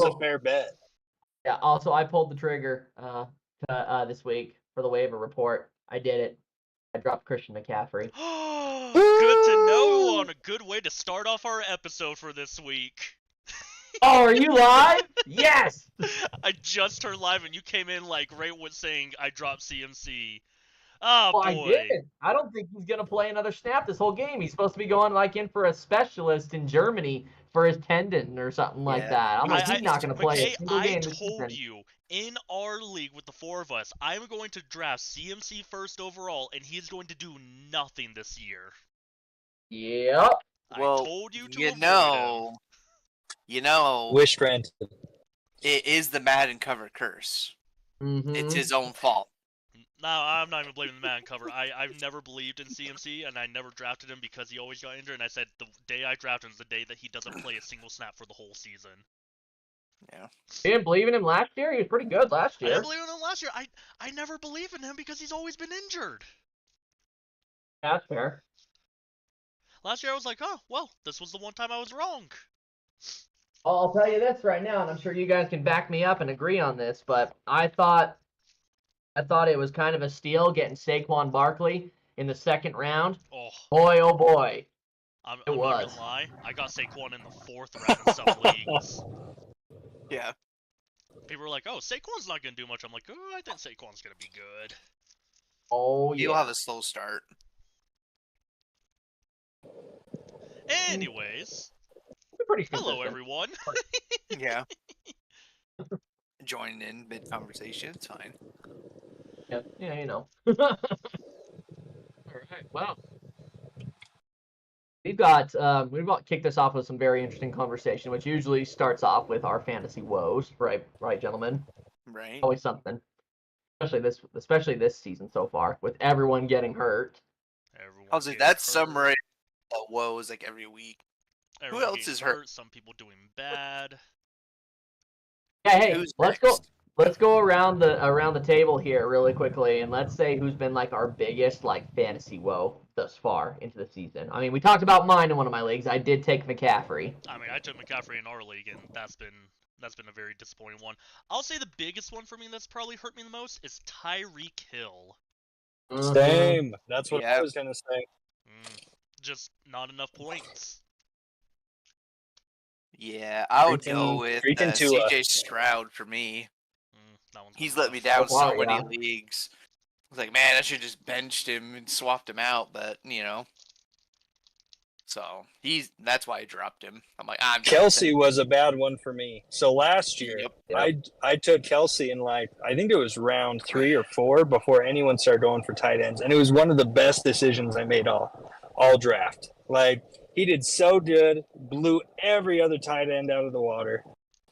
It's a fair bet. Yeah. Also, I pulled the trigger this week for the waiver report. I did it. I dropped Christian McCaffrey. Good to know. On a good way to start off our episode for this week. Oh, are you live? Yes. I just turned live and you came in like right when saying I dropped CMC. Oh Well, boy. I did. I don't think he's gonna play another snap this whole game. He's supposed to be going like in for a specialist in Germany for his tendon or something like that. I'm like, he's not gonna play a single game this season. I told you in our league with the four of us, I'm going to draft CMC first overall, and he's going to do nothing this year. Yep. Well, I told you to you know, Wish granted. it is the Madden cover curse. Mm-hmm. It's his own fault. No, I'm not even blaming the man cover. I've never believed in CMC, and I never drafted him because he always got injured, and I said the day I draft him is the day that he doesn't play a single snap for the whole season. Yeah. You didn't believe in him last year? He was pretty good last I year. didn't believe in him last year. I never believe in him because he's always been injured. That's fair. Last year I was like, oh, well, this was the one time I was wrong. I'll tell you this right now, and I'm sure you guys can back me up and agree on this, but I thought it was kind of a steal getting Saquon Barkley in the second round. Oh boy, oh boy. I'm not gonna lie. I got Saquon in the fourth round in some leagues. Yeah. People were like, oh, Saquon's not gonna do much. I'm like, oh, I think Saquon's gonna be good. Oh, yeah. He'll have a slow start. Anyways, Pretty hello everyone. Yeah. Joining in mid-conversation, it's fine. Yeah, you know. All right, wow. We've got kicked this off with some very interesting conversation, which usually starts off with our fantasy woes, right, gentlemen? Right. Always something. Especially this season so far, with everyone getting hurt. I was like, that's summary of woes like every week. Everyone Who else is hurt? Some people doing bad. Yeah, hey, Who's let's next? go around the table here really quickly, and let's say who's been like our biggest like fantasy woe thus far into the season. I mean, we talked about mine in one of my leagues. I did take McCaffrey. I mean, I took McCaffrey in our league, and that's been a very disappointing one. I'll say the biggest one for me that's probably hurt me the most is Tyreek Hill. Same. That's what I was gonna say. Just not enough points. Yeah, I would go with Tua. CJ Stroud for me. That one's He's been let me rough. down so many leagues. I was like, man, I should just benched him and swapped him out, but you know. So that's why I dropped him. I'm like, Kelsey was a bad one for me. So last year, I took Kelsey in like I think it was round 3 or 4 before anyone started going for tight ends, and it was one of the best decisions I made all draft. Like he did so good, blew every other tight end out of the water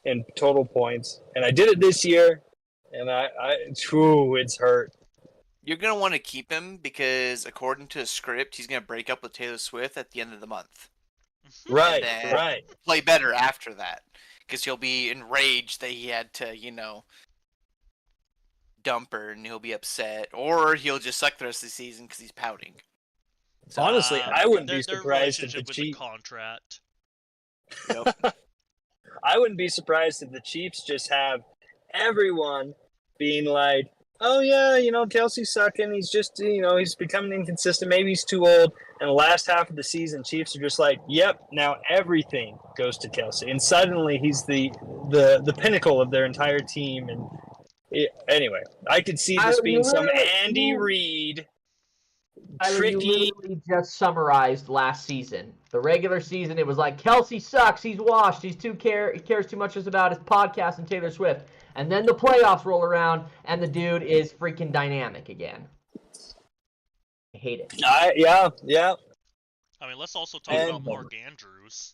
in total points, and I did it this year, and it's hurt. You're going to want to keep him because according to the script, he's going to break up with Taylor Swift at the end of the month. Right, and then right. Play better after that because he'll be enraged that he had to, dump her and he'll be upset. Or he'll just suck the rest of the season because he's pouting. So, honestly, I wouldn't be surprised if the Chiefs contract. Yep. I wouldn't be surprised if the Chiefs just have everyone being like, oh, yeah, Kelsey's sucking. He's just, he's becoming inconsistent. Maybe he's too old. And the last half of the season, Chiefs are just like, yep, now everything goes to Kelsey. And suddenly he's the pinnacle of their entire team. And anyway, I could see this being some Andy Reid tricky. You literally just summarized last season. The regular season, it was like, Kelsey sucks. He's washed. He cares too much about his podcast and Taylor Swift. And then the playoffs roll around, and the dude is freaking dynamic again. I hate it. Yeah. I mean, let's also talk about Mark Andrews.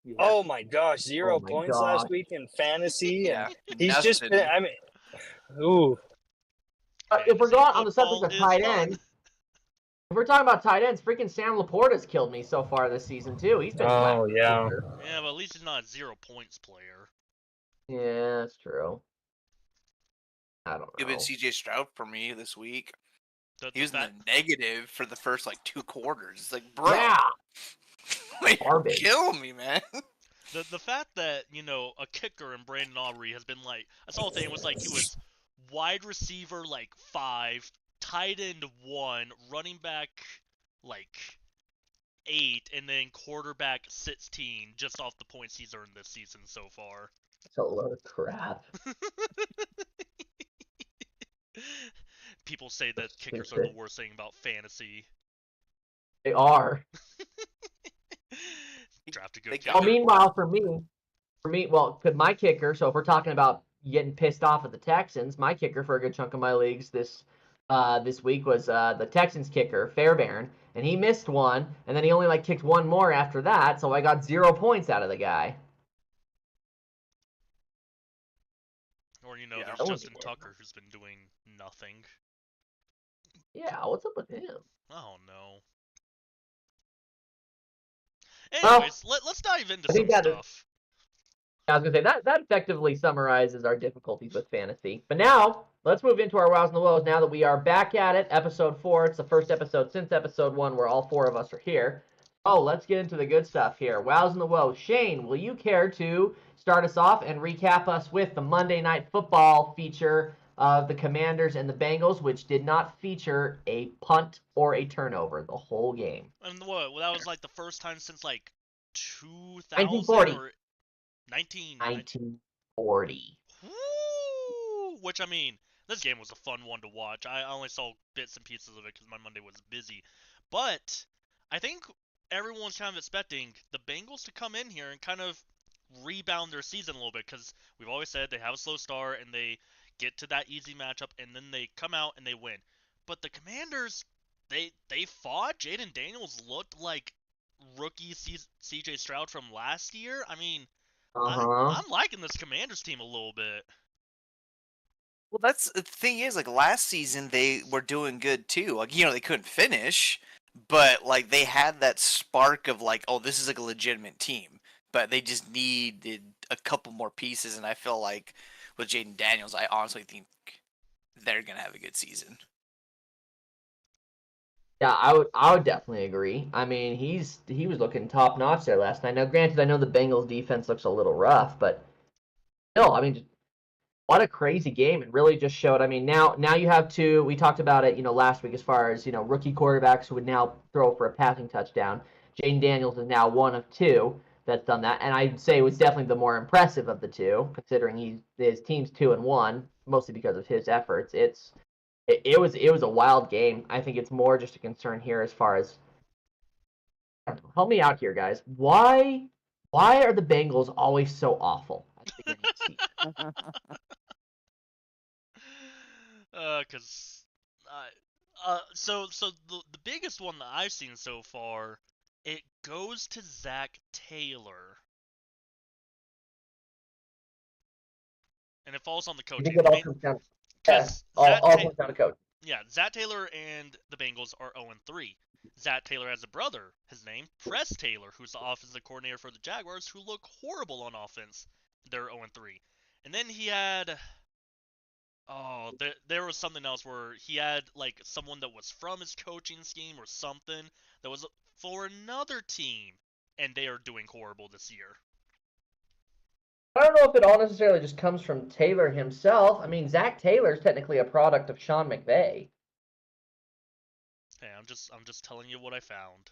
Yeah. Oh my gosh, 0 points last week in fantasy. Yeah, he's just been. I mean, ooh. If we're going on the subject of tight ends, if we're talking about tight ends, freaking Sam Laporta's killed me so far this season too. He's been. Oh yeah. Yeah, but at least he's not a 0 points player. Yeah, that's true. I don't know. It's been CJ Stroud for me this week. He was in the negative for the first 2 quarters. It's like, bro, yeah, like, kill me, man. The fact that, a kicker in Brandon Aubrey has been like, I saw a thing, it was like he was wide receiver like 5, tight end 1, running back like 8, and then quarterback 16 just off the points he's earned this season so far. It's a load of crap. People say that kickers are the worst thing about fantasy. They are. Draft a good They kicker. got Well, meanwhile, for me, well, could my kicker? So if we're talking about getting pissed off at the Texans, my kicker for a good chunk of my leagues this week was the Texans kicker Fairbairn, and he missed one, and then he only kicked one more after that, so I got 0 points out of the guy. Or, Yeah. there's That was Justin good. Tucker who's been doing nothing. Yeah, what's up with him? I don't know. Well, Anyways, let's dive into I some think that is- stuff. I was gonna say that effectively summarizes our difficulties with fantasy. But now let's move into our wows and the woes. Now that we are back at it, episode 4. It's the first episode since episode 1, where all 4 of us are here. Oh, let's get into the good stuff here. Wows and the woes. Shane, will you care to start us off and recap us with the Monday Night Football feature of the Commanders and the Bengals, which did not feature a punt or a turnover the whole game? And what? Well, that was like the first time since like 2000 1940. or 1940. Woo! Which, I mean, this game was a fun one to watch. I only saw bits and pieces of it because my Monday was busy. But I think everyone's kind of expecting the Bengals to come in here and kind of rebound their season a little bit, because we've always said they have a slow start and they get to that easy matchup and then they come out and they win. But the Commanders, they fought. Jaden Daniels looked like rookie CJ Stroud from last year. I mean, I'm liking this Commanders team a little bit. Well, that's the thing is, last season they were doing good too. They couldn't finish, but they had that spark of oh, this is a legitimate team. But they just needed a couple more pieces, and I feel like with Jaden Daniels, I honestly think they're gonna have a good season. Yeah, I would definitely agree. I mean, he was looking top notch there last night. Now, granted, I know the Bengals defense looks a little rough, but still, I mean, what a crazy game. It really just showed. I mean, now you have 2. We talked about it, last week as far as rookie quarterbacks who would now throw for a passing touchdown. Jaden Daniels is now one of 2 that's done that, and I'd say it was definitely the more impressive of the 2, considering his team's 2-1, mostly because of his efforts. It was a wild game. I think it's more just a concern here as far as, help me out here, guys. Why are the Bengals always so awful at the beginning of the season? So the biggest one that I've seen so far, it goes to Zach Taylor, and it falls on the I coaching. think it all comes down. Yeah, all comes down to coach. Yeah, Zach Taylor and the Bengals are 0-3. Zach Taylor has a brother, his name Press Taylor, who's the offensive coordinator for the Jaguars, who look horrible on offense. They're 0-3. And then he had, there was something else where he had someone that was from his coaching scheme or something that was for another team, and they are doing horrible this year. I don't know if it all necessarily just comes from Taylor himself. I mean, Zach Taylor is technically a product of Sean McVay. Hey, I'm just telling you what I found.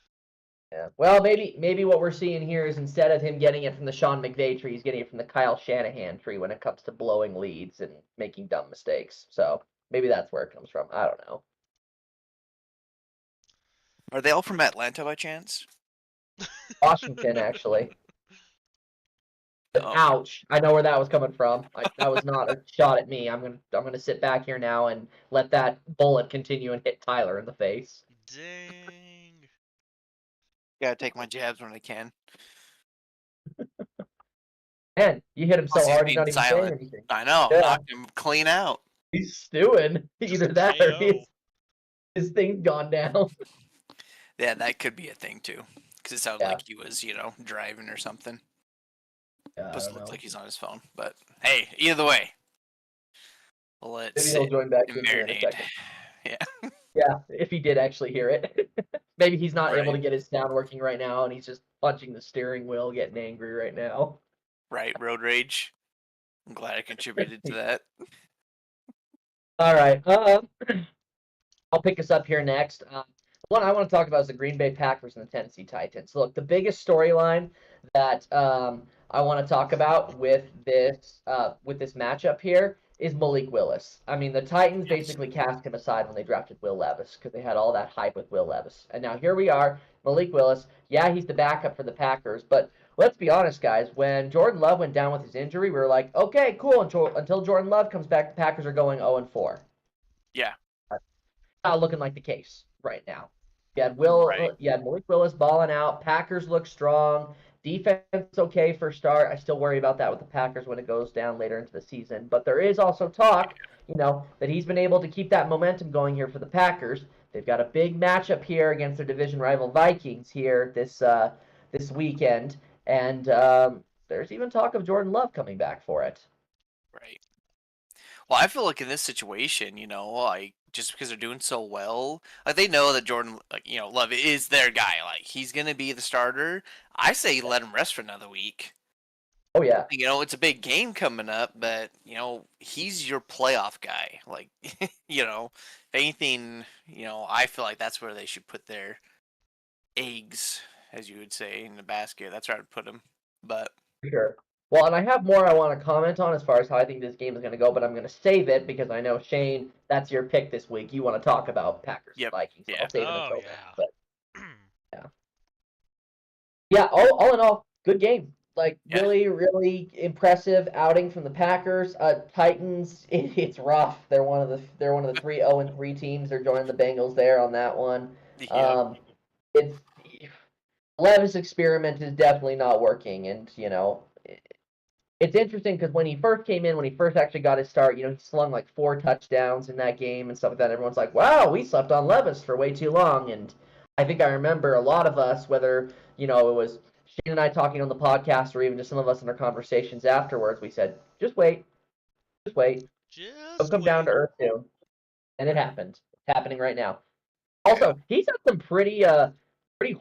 Yeah. Well, maybe what we're seeing here is instead of him getting it from the Sean McVay tree, he's getting it from the Kyle Shanahan tree when it comes to blowing leads and making dumb mistakes. So maybe that's where it comes from. I don't know. Are they all from Atlanta by chance? Washington, actually. Oh. Ouch! I know where that was coming from. That was not a shot at me. I'm gonna sit back here now and let that bullet continue and hit Tyler in the face. Dang. Gotta take my jabs when I can. Man, you hit him so Plus he's hard he's being not even saying silent. anything. I know, Yeah. knocked him clean out. He's stewing. Either that or KO. his thing's gone down. Yeah, that could be a thing too, because it sounded Yeah. like he was, driving or something. Yeah, Doesn't look like he's on his phone, but hey, either way, let's Maybe he'll join back in here in a marinate. second. Yeah. Yeah, if he did actually hear it. Maybe he's not able to Right. get his sound working right now, and he's just punching the steering wheel, getting angry right now. Right, road rage. I'm glad I contributed to that. All right. I'll pick us up here next. One I want to talk about is the Green Bay Packers and the Tennessee Titans. Look, the biggest storyline that I want to talk about with this matchup here is Malik Willis. I mean, the Titans basically cast him aside when they drafted Will Levis because they had all that hype with Will Levis, and now here we are, Malik Willis. Yeah, he's the backup for the Packers, but let's be honest, guys. When Jordan Love went down with his injury, we were like, okay, cool. Until Jordan Love comes back, the Packers are going 0-4. Yeah. Not looking like the case right now. Right. You had Malik Willis balling out. Packers look strong. Defense okay for start. I still worry about that with the Packers when it goes down later into the season. But there is also talk, that he's been able to keep that momentum going here for the Packers. They've got a big matchup here against their division rival Vikings here this weekend, and there's even talk of Jordan Love coming back for it. Right. Well, I feel like in this situation, like just because they're doing so well, like they know that Jordan, Love is their guy. Like he's gonna be the starter. I say let him rest for another week. Oh yeah. It's a big game coming up, but he's your playoff guy. Like, if anything, I feel like that's where they should put their eggs, as you would say, in the basket. That's where I'd put them. But Sure. Well, and I have more I want to comment on as far as how I think this game is going to go, but I'm going to save it because I know, Shane, that's your pick this week. You want to talk about Packers and Yep. Vikings. So Yeah. I'll save it Oh, until yeah. then. But yeah, all in all, good game. Like, Yeah. really, really impressive outing from the Packers. Titans, it's rough. They're one of the 3 0-3 teams. They're joining the Bengals there on that one. Yeah. It's Levis' experiment is definitely not working, and it's interesting because when he first came in, when he first actually got his start, he slung like 4 touchdowns in that game and stuff like that. Everyone's like, "Wow, we slept on Levis for way too long." And I think I remember a lot of us, whether it was Shane and I talking on the podcast, or even just some of us in our conversations afterwards, we said, "Just wait, just wait, it'll Just come down to wait. earth soon." And it happened. It's happening right now. Also, he's had some pretty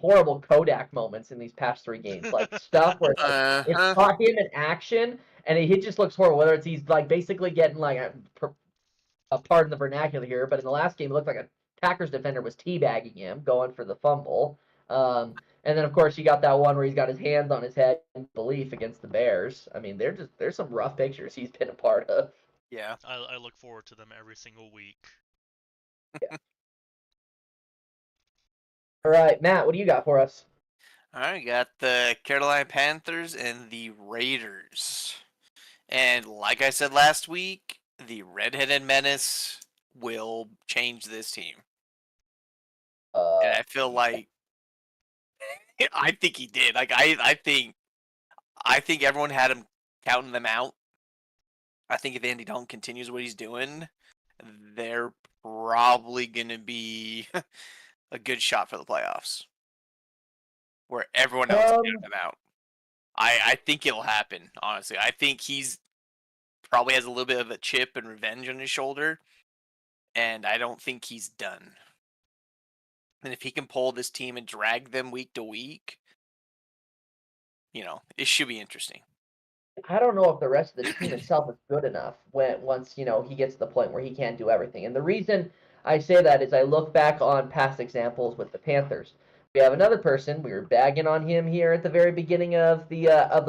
horrible Kodak moments in these past 3 games. Like stuff where it's caught him in action and he just looks horrible. Whether it's he's like basically getting like a pardon the vernacular here, but in the last game it looked like a Packers defender was teabagging him, going for the fumble. And then of course you got that one where he's got his hands on his head in belief against the Bears. I mean, there's some rough pictures he's been a part of. Yeah. I look forward to them every single week. All right, Matt, what do you got for us? All right, got the Carolina Panthers and the Raiders. And like I said last week, the redheaded menace will change this team. And I feel like I think he did. Like I think everyone had him counting them out. I think if Andy Dalton continues what he's doing, they're probably gonna be a good shot for the playoffs. Where everyone else counted them out. I think it'll happen, honestly. I think he's probably has a little bit of a chip and revenge on his shoulder. And I don't think he's done. And if he can pull this team and drag them week to week, it should be interesting. I don't know if the rest of the team itself is good enough once he gets to the point where he can't do everything. And the reason I say that is I look back on past examples with the Panthers. We have another person, we were bagging on him here at the very beginning of the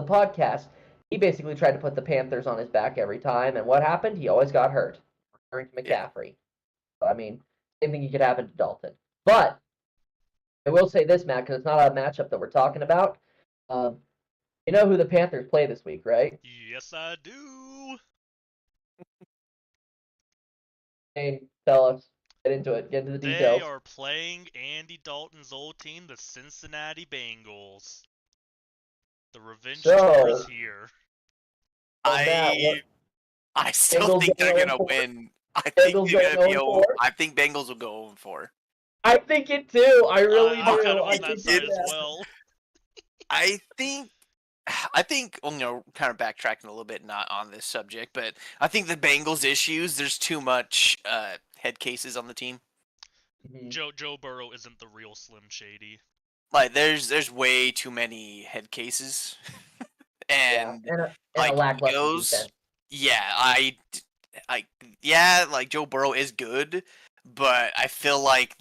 podcast. He basically tried to put the Panthers on his back every time, and what happened? He always got hurt. Referring to McCaffrey. I mean, same thing could happen to Dalton. But I will say this, Matt, because it's not a matchup that we're talking about. You know who the Panthers play this week, right? Yes, I do. Hey, tell us. Get into it. Get into the details. They are playing Andy Dalton's old team, the Cincinnati Bengals. The revenge tour is here. I still Bengals think they're going gonna 0-4? win. I think Bengals they're gonna going be 0-4? I think Bengals will go 0-4. I think it too. I really I'm do. kind of I on that think side it as is. well. I think kind of backtracking a little bit, not on this subject, but I think the Bengals issues, there's too much head cases on the team. Mhm. Joe Burrow isn't the real Slim Shady. like there's way too many head cases, and and a like lackluster egos. defense. Yeah, like Joe Burrow is good, but I feel like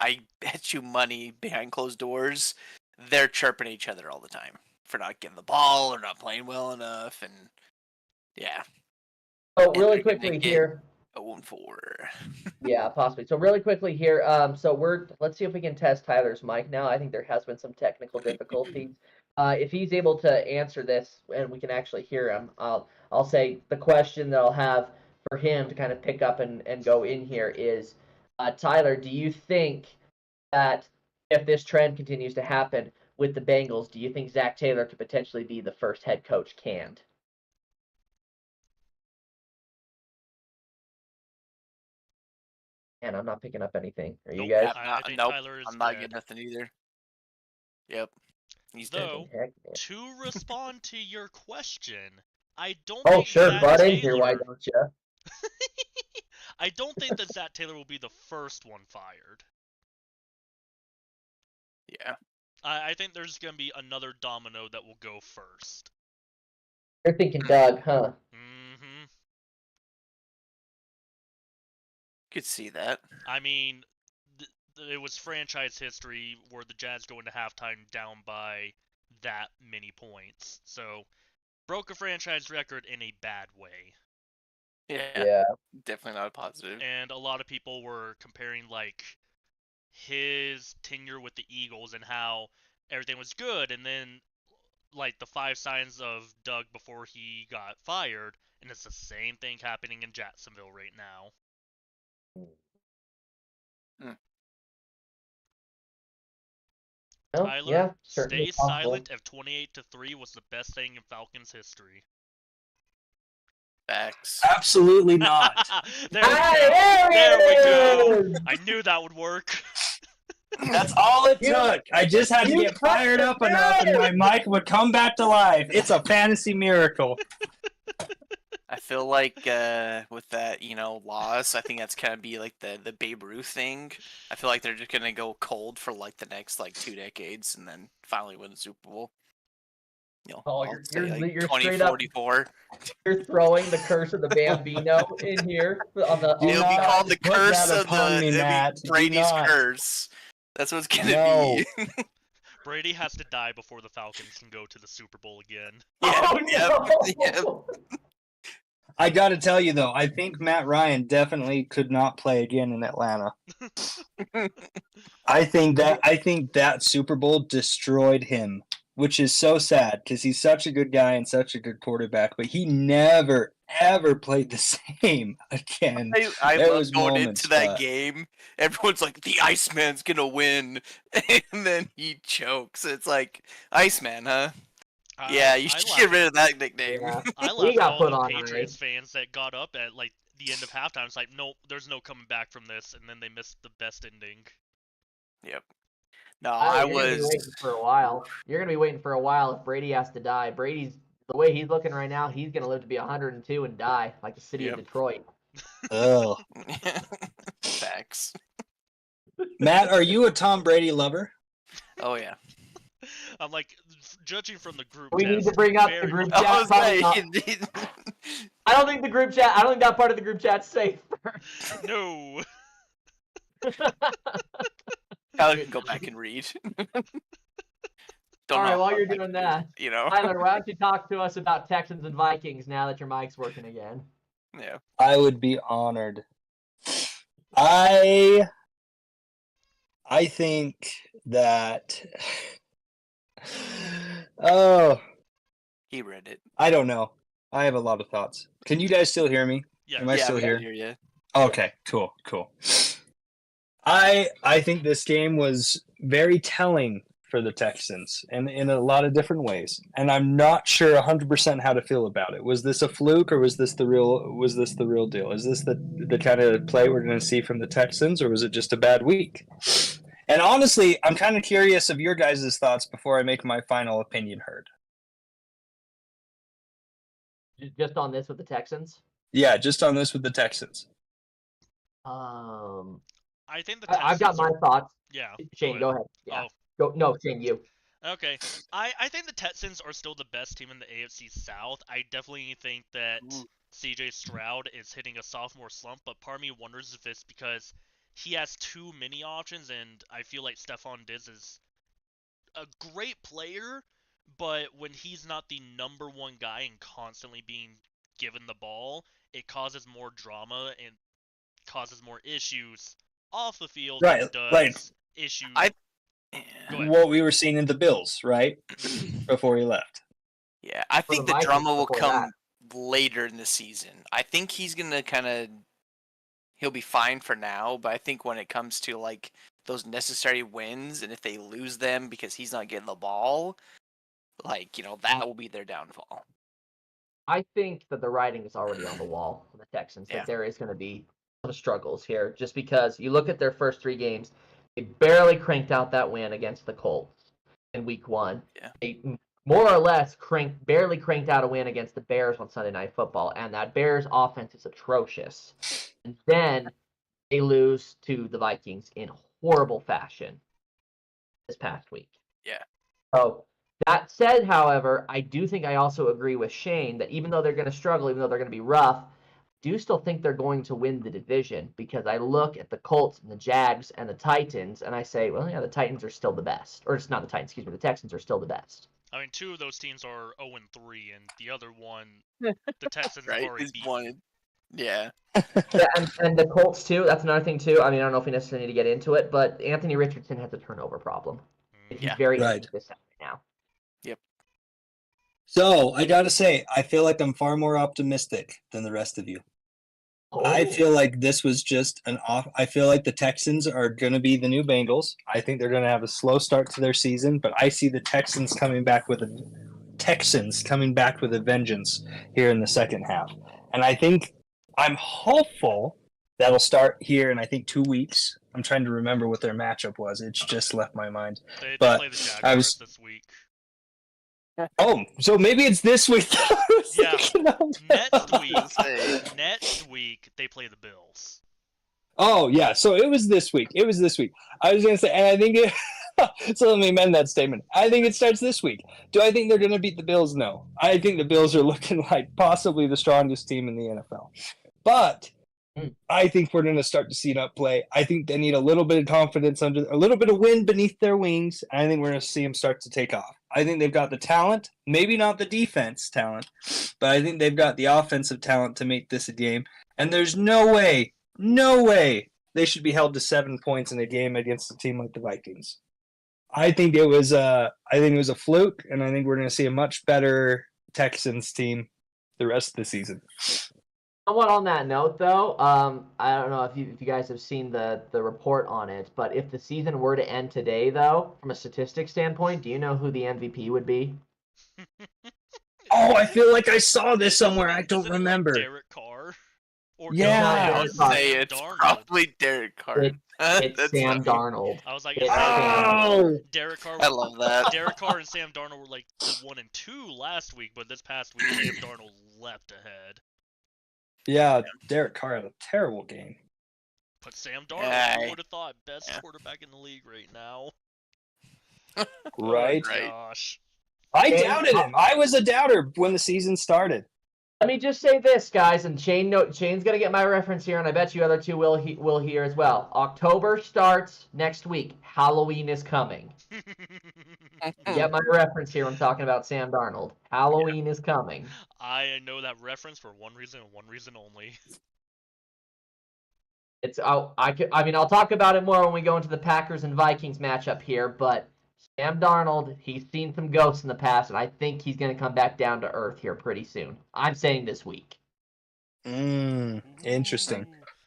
I bet you money behind closed doors, they're chirping each other all the time for not getting the ball or not playing well enough, and yeah. Oh, And really they're gonna quickly get here. 0-4. Yeah, possibly. So really quickly here, let's see if we can test Tyler's mic now. I think there has been some technical difficulties. If he's able to answer this and we can actually hear him, I'll say the question that I'll have for him to kind of pick up and go in here is, Tyler, do you think that if this trend continues to happen with the Bengals, do you think Zach Taylor could potentially be the first head coach canned? And I'm not picking up anything. Are you Nope. guys? I think Nope, Tyler is I'm not dead. getting nothing either. Yep, he's dead. Though, Heck, man. to respond to your question, I don't Oh, think sure, Zach butt Taylor... in here, why don't you? I don't think that Zach Taylor will be the first one fired. Yeah. I think there's going to be another domino that will go first. You're thinking Doug, huh? Mm-hmm. Could see that. I mean, it was franchise history where the Jazz go into halftime down by that many points. So, broke a franchise record in a bad way. Yeah. Definitely not a positive. And a lot of people were comparing, like, his tenure with the Eagles and how everything was good, and then, like, the 5 signs of Doug before he got fired, and it's the same thing happening in Jacksonville right now. Oh, Tyler, yeah, certainly stay possible. silent if 28-3 was the best thing in Falcons history. Facts. Absolutely not. There we go. Hey, There we go. is! I knew that would work. That's all it You- took. I just had to you get fired up enough and my mic would come back to life. It's a fantasy miracle. I feel like with that, loss, I think that's gonna be like the Babe Ruth thing. I feel like they're just gonna go cold for like the next 2 decades and then finally win the Super Bowl. Oh, I'll you're say, straight up- 2044. You're throwing the curse of the Bambino in here on the. Do It'll not be called the put curse that of upon me, it'll be Matt. Do Brady's not. curse. That's what it's gonna No. be. Brady has to die before the Falcons can go to the Super Bowl again. Oh, Yep. no! I got to tell you though, I think Matt Ryan definitely could not play again in Atlanta. I think that Super Bowl destroyed him, which is so sad because he's such a good guy and such a good quarterback, but he never ever played the same again. I There love was going moments, into that but- game. Everyone's like, the Iceman's gonna win, and then he chokes. It's like, Iceman, huh? Yeah, you should get rid of that nickname. Yeah. I He laughed got at put all on the ice. Patriots fans that got up at like the end of halftime. It's like, nope, there's no coming back from this, and then they missed the best ending. Yep. No, Tyler, I you're gonna be was. waiting for a while. You're gonna be waiting for a while if Brady has to die. Brady's the way he's looking right now. He's gonna live to be 102 and die like the city Yep. of Detroit. Ugh. Facts. Matt, are you a Tom Brady lover? Oh yeah. I'm like, judging from the group We need text, to bring up the very group much- chat. I was probably saying, I don't think the group chat. I don't think that part of the group chat's safe. No. Tyler can go back and read. All right, know while how you're I doing can that, read, Tyler, why don't you talk to us about Texans and Vikings now that your mic's working again? Yeah. I would be honored. I think that oh, He read it. I don't know. I have a lot of thoughts. Can you guys still hear me? Yeah. Am I still we here? can hear you. Okay, cool. I think this game was very telling for the Texans and in a lot of different ways. And I'm not sure 100% how to feel about it. Was this a fluke or was this the real deal? Is this the kind of play we're going to see from the Texans or was it just a bad week? And honestly, I'm kind of curious of your guys' thoughts before I make my final opinion heard. Just on this with the Texans. Yeah, just on this with the Texans. I think the I've got Texans my are- thoughts. Yeah. Shane, go ahead. Yeah. Oh, Go. No, Shane, you. okay. I think the Texans are still the best team in the AFC South. I definitely think that CJ Stroud is hitting a sophomore slump, but part of me wonders if it's because he has too many options, and I feel like Stephon Diggs is a great player, but when he's not the number one guy and constantly being given the ball, it causes more drama and causes more issues off the field than Right, it like does issues. I- Go ahead. what we were seeing in the Bills, right? Before he left. Yeah, I For think the the Vikings drama will before come later in the season. I think he's gonna he'll be fine for now, but I think when it comes to like those necessary wins, and if they lose them because he's not getting the ball, like that will be their downfall. I think that the writing is already on the wall for the Texans. Yeah. That there is going to be some struggles here, just because you look at their first 3 games, they barely cranked out that win against the Colts in Week 1. Yeah. They more or less barely cranked out a win against the Bears on Sunday Night Football, and that Bears offense is atrocious. And then they lose to the Vikings in horrible fashion this past week. Yeah. So that said, however, I do think I also agree with Shane that even though they're going to struggle, even though they're going to be rough, I do still think they're going to win the division, because I look at the Colts and the Jags and the Titans and I say, well, yeah, the Titans are still the best. Or it's not the Titans, excuse me, the Texans are still the best. I mean, 2 of those teams are 0-3, and the other one, the Texans have Right? already Is beaten. one. Yeah. Yeah, and the Colts too, that's another thing too. I mean, I don't know if we necessarily need to get into it, but Anthony Richardson has a turnover problem. He's Yeah. very Right. inconsistent right now. So I gotta say, I feel like I'm far more optimistic than the rest of you. I feel like this was just an off. I feel like the Texans are going to be the new Bengals. I think they're going to have a slow start to their season, but I see the Texans coming back with a vengeance here in the second half. And I think I'm hopeful that'll start here in, I think, 2 weeks. I'm trying to remember what their matchup was. It's just left my mind. They But play the Jaguars I was- this week. Oh, so maybe it's this week. Yeah. Next Say, Next week they play the Bills. Oh yeah, so it was this week. I was gonna say, and I think so. Let me amend that statement. I think it starts this week. Do I think they're gonna beat the Bills? No. I think the Bills are looking like possibly the strongest team in the NFL. But I think we're gonna start to see it up play. I think they need a little bit of confidence a little bit of wind beneath their wings. And I think we're gonna see them start to take off. I think they've got the talent, maybe not the defense talent, but I think they've got the offensive talent to make this a game. And there's no way they should be held to 7 points in a game against a team like the Vikings. I think it was a fluke, and I think we're going to see a much better Texans team the rest of the season. Somewhat on that note, though, I don't know if you guys have seen the report on it, but if the season were to end today, though, from a statistics standpoint, do you know who the MVP would be? Oh, I feel like I saw this somewhere. I Is don't it remember. Derek Carr? Or Yeah. I would say Sam it's Darnold? probably Derek Carr. It's That's Sam funny. Darnold. I was like, It's is Oh, Derek Carr. I love that. Derek Carr and Sam Darnold were like the 1 and 2 last week, but this past week Sam Darnold leapt ahead. yeah. Derek Carr had a terrible game. But Sam Darnold, Yeah, who would have thought, best yeah. quarterback in the league right now? Right? Oh, Right. gosh. I And- doubted him. I was a doubter when the season started. Let me just say this, guys, and Shane's gonna get my reference here, and I bet you other two will hear as well. October starts next week. Halloween is coming. You get my reference here. I'm talking about Sam Darnold. Halloween is coming. I know that reference for one reason and one reason only. I'll talk about it more when we go into the Packers and Vikings matchup here, but Sam Darnold, he's seen some ghosts in the past, and I think he's going to come back down to earth here pretty soon. I'm saying this week. Interesting.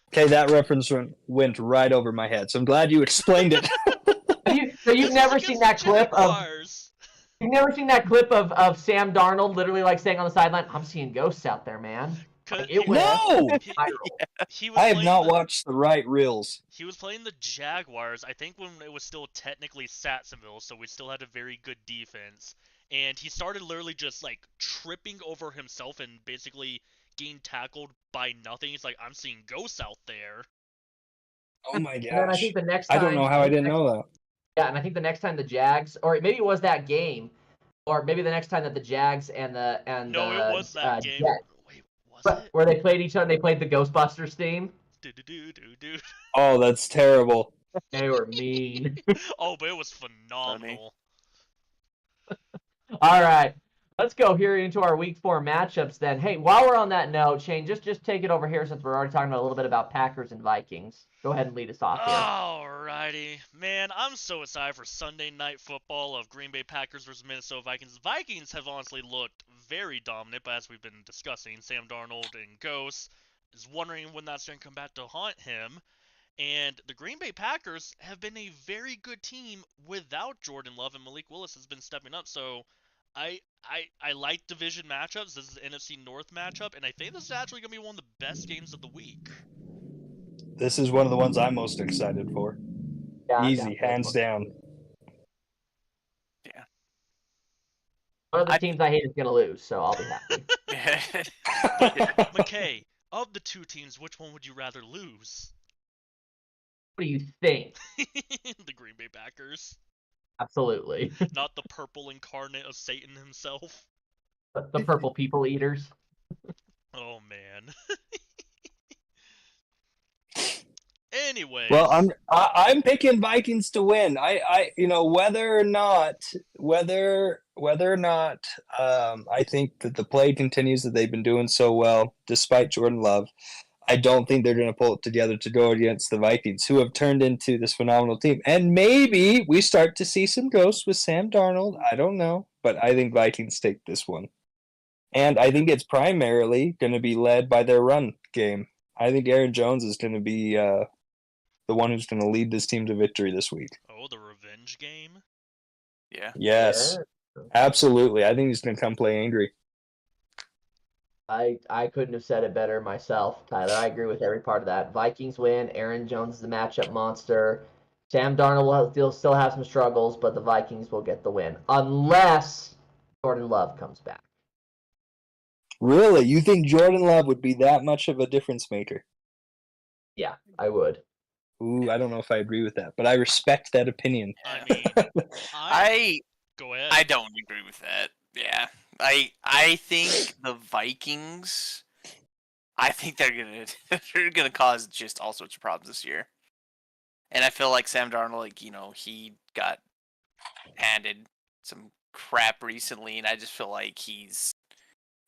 Okay, that reference went right over my head, so I'm glad you explained it. You've never seen that clip of Jaguars. you've never seen that clip of Sam Darnold literally like saying on the sideline, "I'm seeing ghosts out there, man." Like, it went No! viral. He was I have playing not the- watched the right reels. He was playing the Jaguars, I think when it was still technically Satsonville, so we still had a very good defense. And he started literally just like tripping over himself and basically getting tackled by nothing. He's like, I'm seeing ghosts out there. Oh my And then I gosh. think the next I time. don't know how I didn't know that. Yeah, and I think the next time the Jags, or maybe it was that game, or maybe the next time that the Jags and the No, it was that game. Jets, Wait, was it? where they played each other, they played the Ghostbusters theme. Do. Oh, that's terrible. They were mean. Oh, but it was phenomenal. All right, let's go here into our Week 4 matchups then. Hey, while we're on that note, Shane, just take it over here since we're already talking about a little bit about Packers and Vikings. Go ahead and lead us off here. Alrighty. Man, I'm so excited for Sunday Night Football of Green Bay Packers versus Minnesota Vikings. Vikings have honestly looked very dominant, but as we've been discussing, Sam Darnold and Ghost is wondering when that's going to come back to haunt him. And the Green Bay Packers have been a very good team without Jordan Love, and Malik Willis has been stepping up. So I like division matchups. This is an NFC North matchup, and I think this is actually going to be one of the best games of the week. This is one of the ones I'm most excited for. Yeah, Easy, hands down. Yeah. One of the teams I hate is going to lose, so I'll be happy. McKay, of the two teams, which one would you rather lose? What do you think? The Green Bay Packers. Absolutely. Not the purple incarnate of Satan himself. The purple people eaters. Oh, man. Anyway. Well, I'm picking Vikings to win. I whether or not I think that the play continues that they've been doing so well despite Jordan Love. I don't think they're going to pull it together to go against the Vikings, who have turned into this phenomenal team. And maybe we start to see some ghosts with Sam Darnold. I don't know, but I think Vikings take this one. And I think it's primarily going to be led by their run game. I think Aaron Jones is going to be the one who's going to lead this team to victory this week. Oh, the revenge game? Yeah. Yes, absolutely. I think he's going to come play angry. I couldn't have said it better myself, Tyler. I agree with every part of that. Vikings win. Aaron Jones is the matchup monster. Sam Darnold will still have some struggles, but the Vikings will get the win. Unless Jordan Love comes back. Really? You think Jordan Love would be that much of a difference maker? Yeah, I would. Ooh, I don't know if I agree with that, but I respect that opinion. I mean, go ahead. I don't agree with that. Yeah. I think the Vikings, I think they're gonna cause just all sorts of problems this year. And I feel like Sam Darnold, he got handed some crap recently, and I just feel like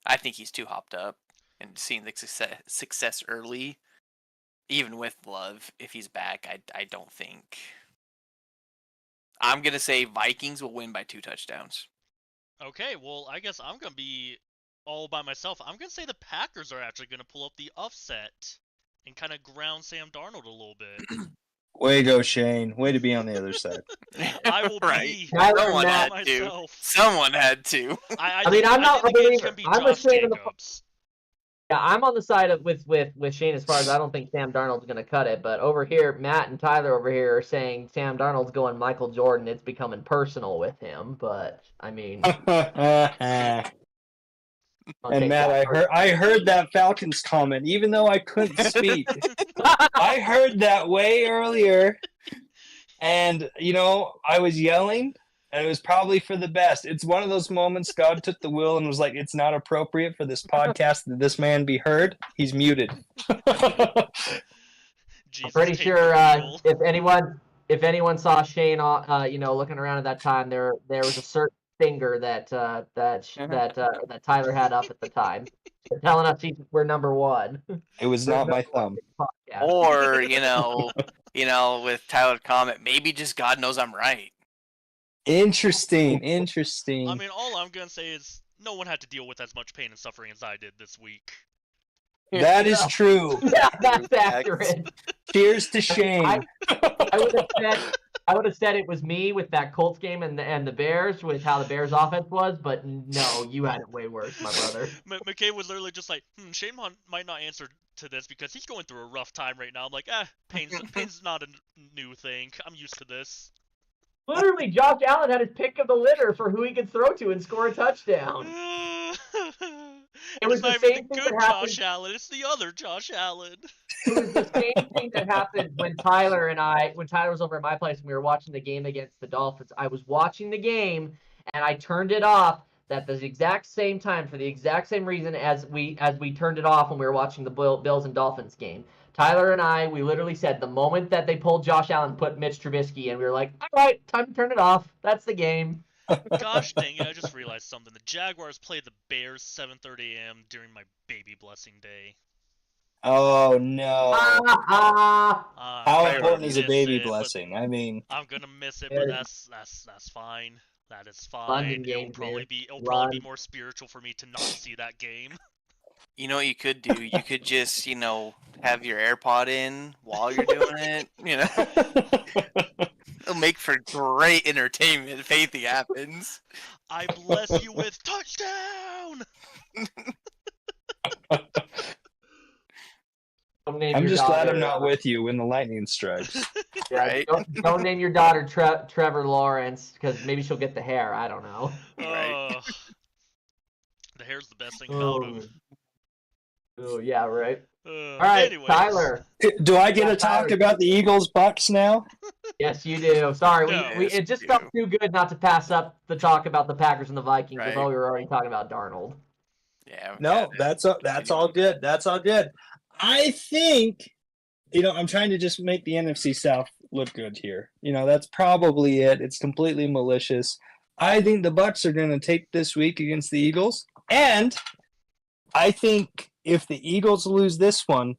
I think he's too hopped up, and seeing the success early, even with Love, if he's back, I don't think. I'm gonna say Vikings will win by 2 touchdowns. Okay, well, I guess I'm going to be all by myself. I'm going to say the Packers are actually going to pull up the upset and kind of ground Sam Darnold a little bit. Way to go, Shane. Way to be on the other side. I will Right. be Someone all had myself. to. Someone had to. I mean, think- I'm not think a the game's believer. gonna be I'm a Josh fan of the- Jacobs. Yeah, I'm on the side of with Shane as far as I don't think Sam Darnold's going to cut it. But over here, Matt and Tyler over here are saying Sam Darnold's going Michael Jordan. It's becoming personal with him. But I mean, And Matt, I heard that Falcons comment, even though I couldn't speak. I heard that way earlier, and I was yelling, and it was probably for the best. It's one of those moments God took the wheel and was like, "It's not appropriate for this podcast that this man be heard. He's muted." Jesus, I'm pretty take sure the wheel. if anyone saw Shane, looking around at that time, there was a certain finger that Tyler had up at the time, telling us we're number one. It was not my thumb. Podcast. Or, with Tyler's comment, maybe just God knows I'm right. Interesting. I mean, all I'm going to say is no one had to deal with as much pain and suffering as I did this week. That is true. Yeah, that's accurate. Cheers to Shane. I would have said it was me with that Colts game and the Bears with how the Bears offense was, but no, you had it way worse, my brother. McKay was literally just like, Shane might not answer to this because he's going through a rough time right now. I'm like, pain's not a new thing. I'm used to this. Literally, Josh Allen had his pick of the litter for who he could throw to and score a touchdown. It was It's not the even same the thing good that happened. Josh Allen. It's the other Josh Allen. It was the same thing that happened when Tyler was over at my place and we were watching the game against the Dolphins. I was watching the game and I turned it off at the exact same time for the exact same reason as we turned it off when we were watching the Bills and Dolphins game. Tyler and we literally said the moment that they pulled Josh Allen, put Mitch Trubisky, and we were like, all right, time to turn it off. That's the game. Gosh dang it! I just realized something. The Jaguars played the Bears 7:30 a.m. during my baby blessing day. Oh no! How I'm important gonna is a miss baby it, but blessing? I mean, I'm gonna miss it, Yeah. but that's fine. That is London fine. It'll games, probably man. be Run. more spiritual for me to not see that game. You know what you could do? You could just, have your AirPod in while you're doing it. It'll make for great entertainment if anything happens. I bless you with touchdown. Don't name I'm your just glad daughter, I'm not with you when the lightning strikes. Yeah, Right. don't name your daughter Trevor Lawrence because maybe she'll get the hair. I don't know. Right. The hair's the best thing about him. Oh yeah, right. All right, Anyways. Tyler. Do I get Yeah, to talk Tyler. about the Eagles Bucks now? Yes, you do. Sorry, No. we Yes, it just you felt do. too good not to pass up the talk about the Packers and the Vikings. I Right. thought we were already talking about Darnold. Yeah. No, that's all good. That's all good. I think, I'm trying to just make the NFC South look good here. That's probably it. It's completely malicious. I think the Bucks are going to take this week against the Eagles, and I think if the Eagles lose this one,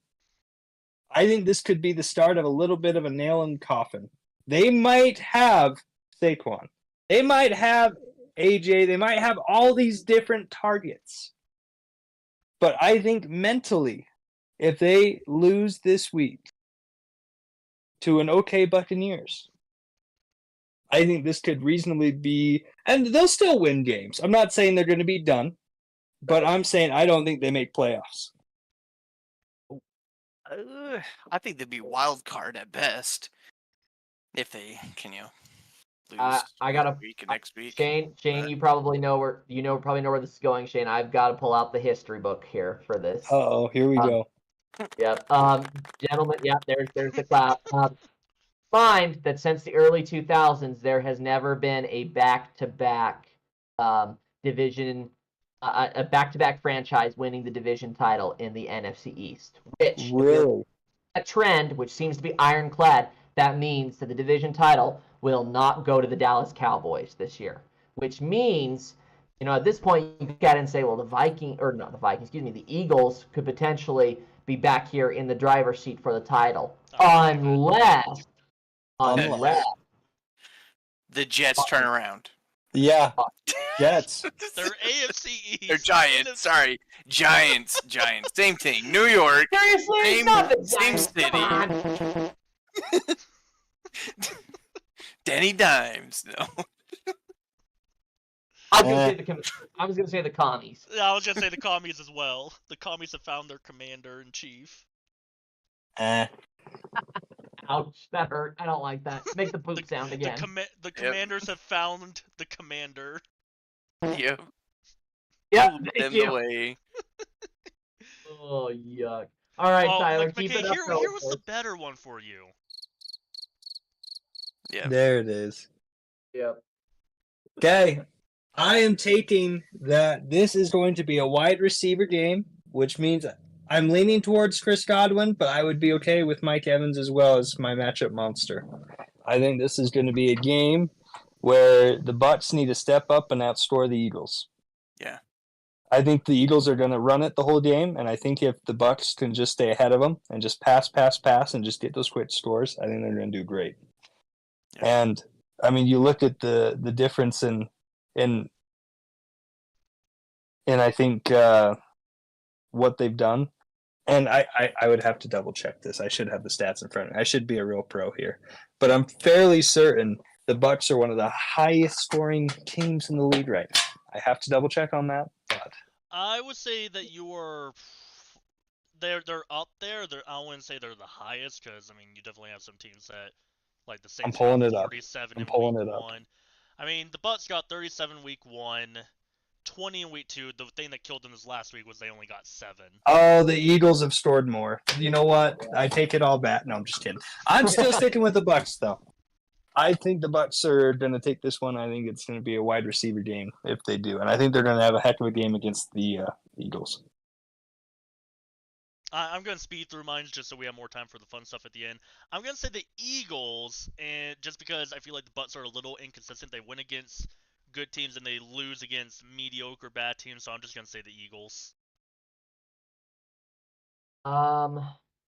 I think this could be the start of a little bit of a nail in the coffin. They might have Saquon. They might have AJ. They might have all these different targets. But I think mentally, if they lose this week to an okay Buccaneers, I think this could reasonably be, and they'll still win games. I'm not saying they're going to be done, but I'm saying I don't think they make playoffs. I think they'd be wild card at best if they can, lose. I got this week and next week. Shane, you probably know where this is going, Shane. I've got to pull out the history book here for this. Uh-oh, here we go. Yep. Gentlemen, there's the clap. Find that since the early 2000s, there has never been a back-to-back division, a back-to-back franchise winning the division title in the NFC East. Which, Really? a trend, which seems to be ironclad, that means that the division title will not go to the Dallas Cowboys this year. Which means, at this point, you look at it and say, well, the Eagles could potentially be back here in the driver's seat for the title, unless The Jets turn around. Yeah, Jets. They're AFC East. They're Giants. Sorry, Giants. Same thing. New York. Seriously, it's Same- not the same Giants. Come city. on. Danny Dimes. No. I was gonna say the commies. Yeah, I was gonna say the commies as well. The commies have found their commander in chief. Ouch, that hurt. I don't like that. Make the poop sound again. The commanders have found the commander. Yep. Yep, Them thank the you. way. Oh, yuck. All right, Tyler, keep McKay, it up. here was the better one for you. Yeah. There it is. Yep. Okay. I am taking that this is going to be a wide receiver game, which means I'm leaning towards Chris Godwin, but I would be okay with Mike Evans as well as my matchup monster. I think this is going to be a game where the Bucks need to step up and outscore the Eagles. Yeah. I think the Eagles are going to run it the whole game, and I think if the Bucks can just stay ahead of them and just pass, and just get those quick scores, I think they're going to do great. Yeah. And I mean, you look at the difference in I think what they've done, and I would have to double check this. I should have the stats in front of me. I should be a real pro here, but I'm fairly certain the Bucks are one of the highest scoring teams in the league right now. I have to double check on that, but I would say that they're up there. I wouldn't say they're the highest because I mean you definitely have some teams that like the Saints. I'm pulling got it up. 47 I'm in pulling week it up. 1. I mean the Bucks got 37 week 1. 20 in week 2. The thing that killed them this last week was they only got 7. Oh, the Eagles have scored more. You know what? I take it all back. No, I'm just kidding. I'm still sticking with the Bucks, though. I think the Bucks are going to take this one. I think it's going to be a wide receiver game if they do, and I think they're going to have a heck of a game against the Eagles. I'm going to speed through mine just so we have more time for the fun stuff at the end. I'm going to say the Eagles, and just because I feel like the Bucks are a little inconsistent. They win against good teams and they lose against mediocre bad teams, so I'm just going to say the Eagles. I'm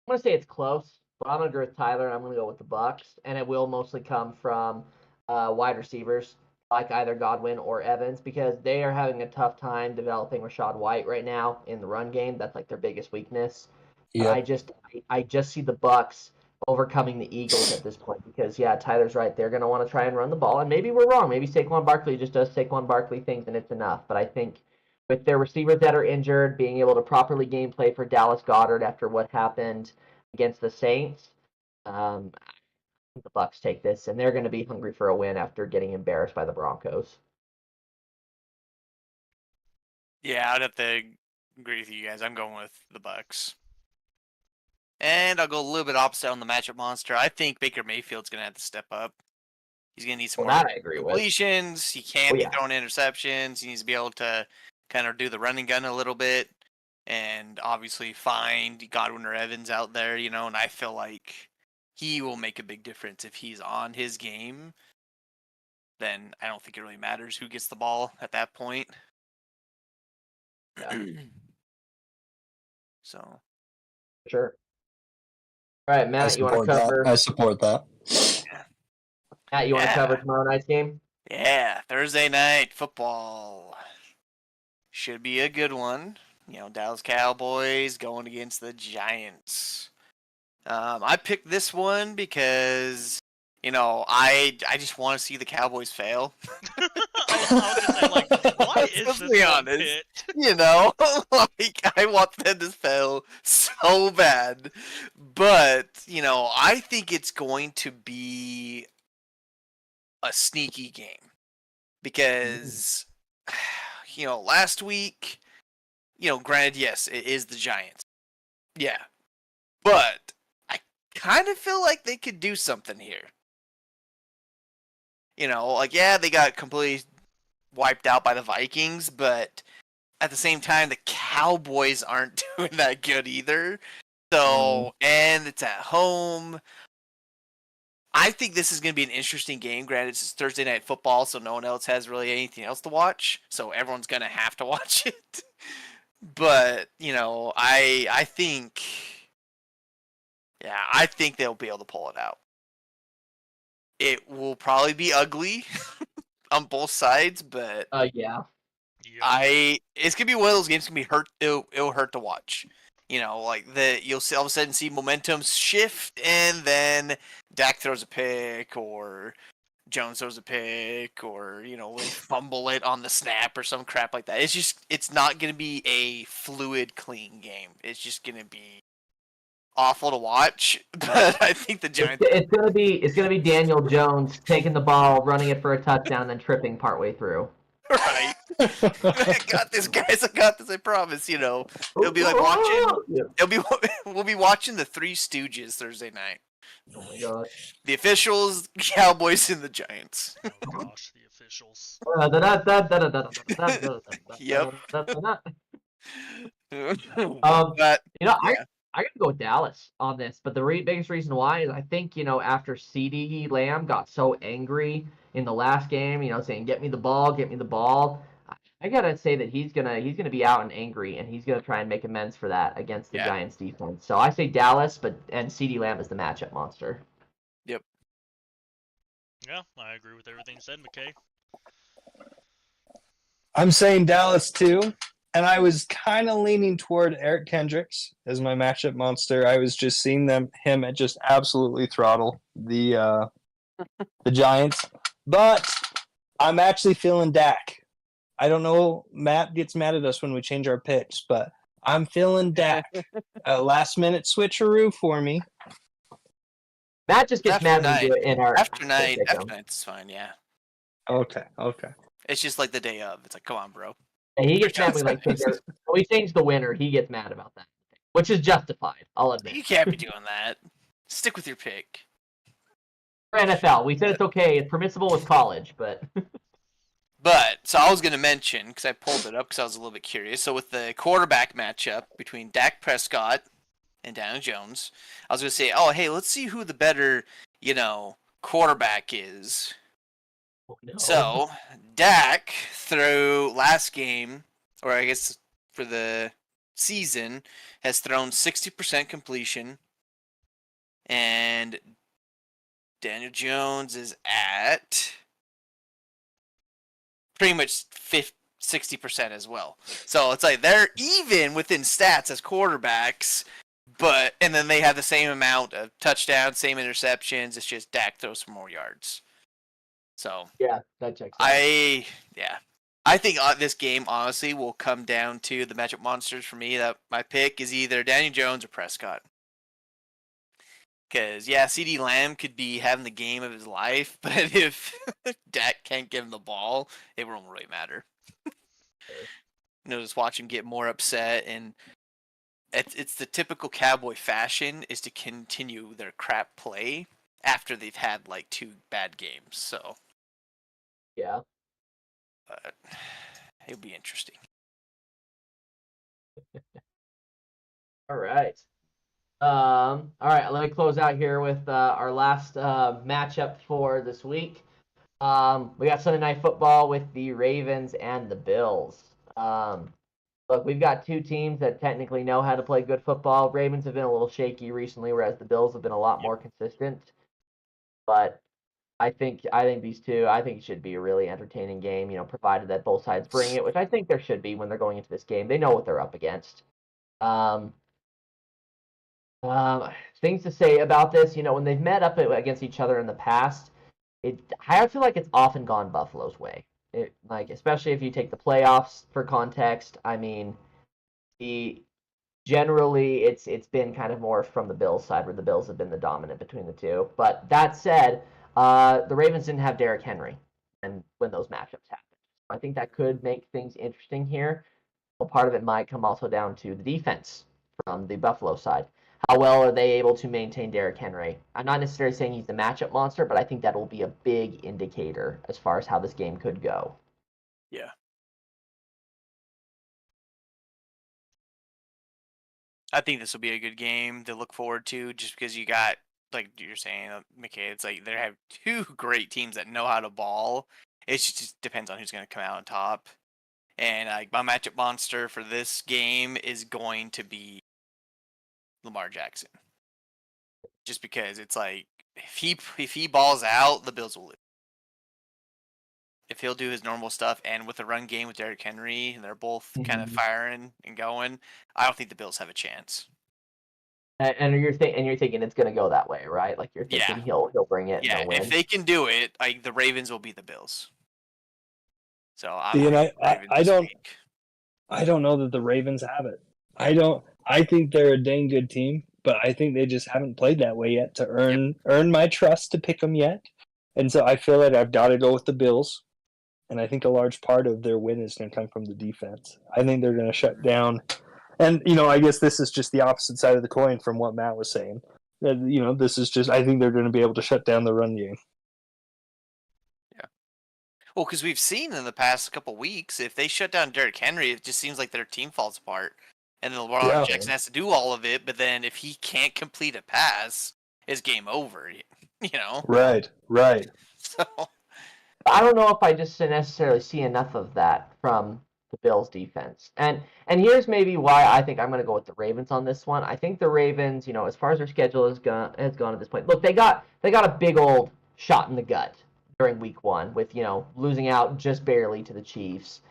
gonna say it's close, but I'm gonna agree with Tyler, and I'm gonna go with the Bucks, and it will mostly come from wide receivers like either Godwin or Evans because they are having a tough time developing Rachaad White right now in the run game. That's like their biggest weakness. Yeah. I just see the Bucks overcoming the Eagles at this point because yeah, Tyler's right. They're gonna want to try and run the ball, and maybe we're wrong. Maybe Saquon Barkley just does Saquon Barkley things, and it's enough. But I think with their receivers that are injured, being able to properly game play for Dallas Goedert after what happened against the Saints, the Bucks take this, and they're going to be hungry for a win after getting embarrassed by the Broncos. Yeah, I'd have to agree with you guys. I'm going with the Bucks. And I'll go a little bit opposite on the matchup monster. I think Baker Mayfield's going to have to step up. He's going to need some Well, more that I agree with. completions. He can't Oh, be yeah. throwing interceptions. He needs to be able to kind of do the running gun a little bit. And obviously find Godwin or Evans out there, and I feel like he will make a big difference if he's on his game. Then I don't think it really matters who gets the ball at that point. Yeah. So Sure. All right, Matt, you want to cover? I support that. Matt, you want to Yeah. cover tomorrow night's game? yeah, Thursday night football should be a good one. Dallas Cowboys going against the Giants. I picked this one because I just want to see the Cowboys fail. I was gonna say, like, why is Let's this be one honest. picked? Like I want them to fail so bad, but I think it's going to be a sneaky game because last week, granted, yes, it is the Giants, yeah, but I kind of feel like they could do something here. Yeah, they got completely wiped out by the Vikings, but at the same time, the Cowboys aren't doing that good either. So, and it's at home. I think this is going to be an interesting game. Granted, it's Thursday night football, so no one else has really anything else to watch. So everyone's going to have to watch it. But, I think, I think they'll be able to pull it out. It will probably be ugly on both sides, but Yeah. Yeah. it's gonna be one of those games. Gonna be hurt. It'll hurt to watch. You'll see all of a sudden see momentum shift, and then Dak throws a pick, or Jones throws a pick, or they fumble it on the snap or some crap like that. It's not gonna be a fluid, clean game. It's just gonna be awful to watch. But I think the Giants. It's gonna be Daniel Jones taking the ball, running it for a touchdown, then tripping partway through. Right. I got this, guys. I got this. I promise. It'll be like watching. We'll be watching the Three Stooges Thursday night. Oh my gosh. The officials, Cowboys, and the Giants. Oh gosh, the officials. Yep. Um, But I gotta go with Dallas on this, but the biggest reason why is I think after CeeDee Lamb got so angry in the last game, saying get me the ball. I gotta say that he's gonna be out and angry, and he's gonna try and make amends for that against the Giants defense. So I say Dallas, and CeeDee Lamb is the matchup monster. Yep. Yeah, I agree with everything said, McKay. I'm saying Dallas too, and I was kind of leaning toward Eric Kendricks as my matchup monster. I was just seeing him just absolutely throttle the Giants, but I'm actually feeling Dak. I don't know. Matt gets mad at us when we change our picks, but I'm feeling Dak. A last-minute switcheroo for me. Matt just gets mad when we do it in our after night's fine. Yeah. Okay. It's just like the day of. It's like, come on, bro. And he gets mad when Because- we change the winner. He gets mad about that, which is justified. I'll admit. You can't be doing that. Stick with your pick. For NFL, we said it's okay. It's permissible with college, but But, so I was going to mention, because I pulled it up because I was a little bit curious. So, with the quarterback matchup between Dak Prescott and Daniel Jones, I was going to say, oh, hey, let's see who the better, quarterback is. oh, no. So, Dak, through last game, or I guess for the season, has thrown 60% completion. And Daniel Jones is at pretty much 60% as well. So it's like they're even within stats as quarterbacks, and then they have the same amount of touchdowns, same interceptions. It's just Dak throws for more yards. So yeah, that checks out. I think this game honestly will come down to the matchup monsters for me. That my pick is either Daniel Jones or Prescott. Because, CD Lamb could be having the game of his life, but if Dak can't give him the ball, it won't really matter. Just watch him get more upset, and it's the typical Cowboy fashion is to continue their crap play after they've had, 2 bad games, so. Yeah. But it'll be interesting. All right. All right, let me close out here with our last matchup for this week. We got Sunday Night Football with the Ravens and the Bills. Look, we've got 2 teams that technically know how to play good football. Ravens have been a little shaky recently, whereas the Bills have been a lot more consistent. But I think these two, it should be a really entertaining game, provided that both sides bring it, which I think there should be when they're going into this game. They know what they're up against. Things to say about this, when they've met up against each other in the past, I feel like it's often gone Buffalo's way. Especially if you take the playoffs for context. I mean, generally it's been kind of more from the Bills side, where the Bills have been the dominant between the two. But that said, the Ravens didn't have Derrick Henry, and when those matchups happened, I think that could make things interesting here. Well, part of it might come also down to the defense from the Buffalo side. How well are they able to maintain Derrick Henry? I'm not necessarily saying he's the matchup monster, but I think that will be a big indicator as far as how this game could go. Yeah. I think this will be a good game to look forward to, just because you got, like you're saying, McKay, it's like they have 2 great teams that know how to ball. It just depends on who's going to come out on top. And my matchup monster for this game is going to be Lamar Jackson. Just because it's like, if he balls out, the Bills will lose. If he'll do his normal stuff, and with the run game with Derrick Henry, and they're both kind of firing and going, I don't think the Bills have a chance. And you're thinking it's going to go that way, right? Like you're thinking he'll bring it. Yeah, and win. if they can do it, the Ravens will be the Bills. So I don't know that the Ravens have it. I think they're a dang good team, but I think they just haven't played that way yet to earn my trust to pick them yet. And so I feel like I've got to go with the Bills. And I think a large part of their win is going to come from the defense. I think they're going to shut down. And, I guess this is just the opposite side of the coin from what Matt was saying. This is just, I think they're going to be able to shut down the run game. Yeah. Well, because we've seen in the past couple weeks, if they shut down Derrick Henry, it just seems like their team falls apart. And then Lamar Jackson has to do all of it, but then if he can't complete a pass, it's game over, Right. So I don't know if I just necessarily see enough of that from the Bills defense. And here's maybe why I think I'm going to go with the Ravens on this one. I think the Ravens, as far as their schedule has gone at this point. Look, they got a big old shot in the gut during week 1 with, losing out just barely to the Chiefs.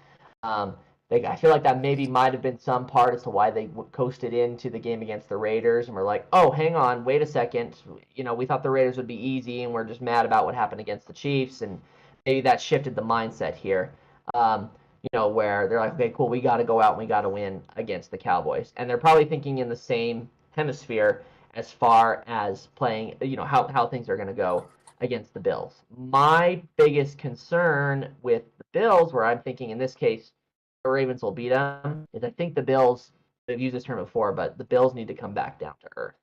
I feel like that maybe might have been some part as to why they coasted into the game against the Raiders and were like, oh, hang on, wait a second. We thought the Raiders would be easy, and we're just mad about what happened against the Chiefs, and maybe that shifted the mindset here, where they're like, okay, cool, we got to go out and we got to win against the Cowboys. And they're probably thinking in the same hemisphere as far as playing, how things are going to go against the Bills. My biggest concern with the Bills, where I'm thinking in this case, the Ravens will beat them is I think the Bills. They've used this term before, but the Bills need to come back down to earth.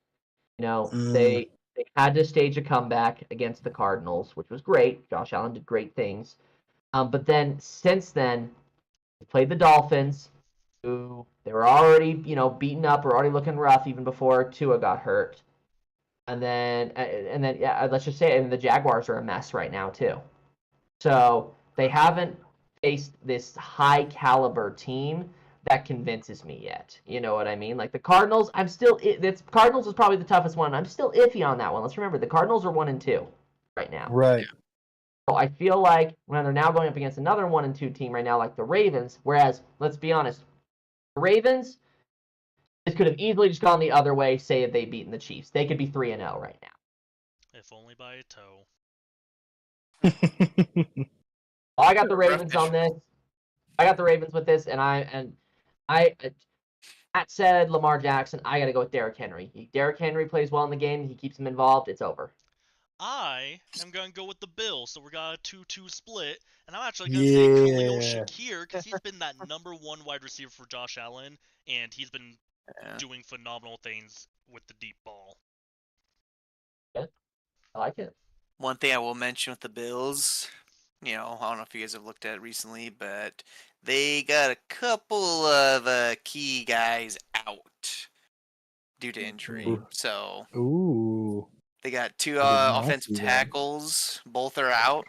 They had to stage a comeback against the Cardinals, which was great. Josh Allen did great things. But then since then, they played the Dolphins, who they were already, beaten up or already looking rough even before Tua got hurt. And then yeah, let's just say it, and the Jaguars are a mess right now too. So they haven't faced this high caliber team that convinces me yet. You know what I mean? Like the Cardinals, Cardinals is probably the toughest one. I'm still iffy on that one. Let's remember the Cardinals are 1-2 right now. Right. So I feel like when they're now going up against another 1-2 team right now, like the Ravens, whereas let's be honest, the Ravens, this could have easily just gone the other way. Say if they beaten the Chiefs, they could be 3-0 right now. If only by a toe. I got the Ravens on this. I got the Ravens with this, and Matt said Lamar Jackson. I got to go with Derrick Henry. Derrick Henry plays well in the game. He keeps him involved. It's over. I am going to go with the Bills, so we got a 2-2 split, and I'm actually going to say Khalil Shakir because he's been that number one wide receiver for Josh Allen, and he's been doing phenomenal things with the deep ball. Yeah, I like it. One thing I will mention with the Bills, I don't know if you guys have looked at it recently, but they got a couple of key guys out due to injury. So they got two offensive tackles, both are out.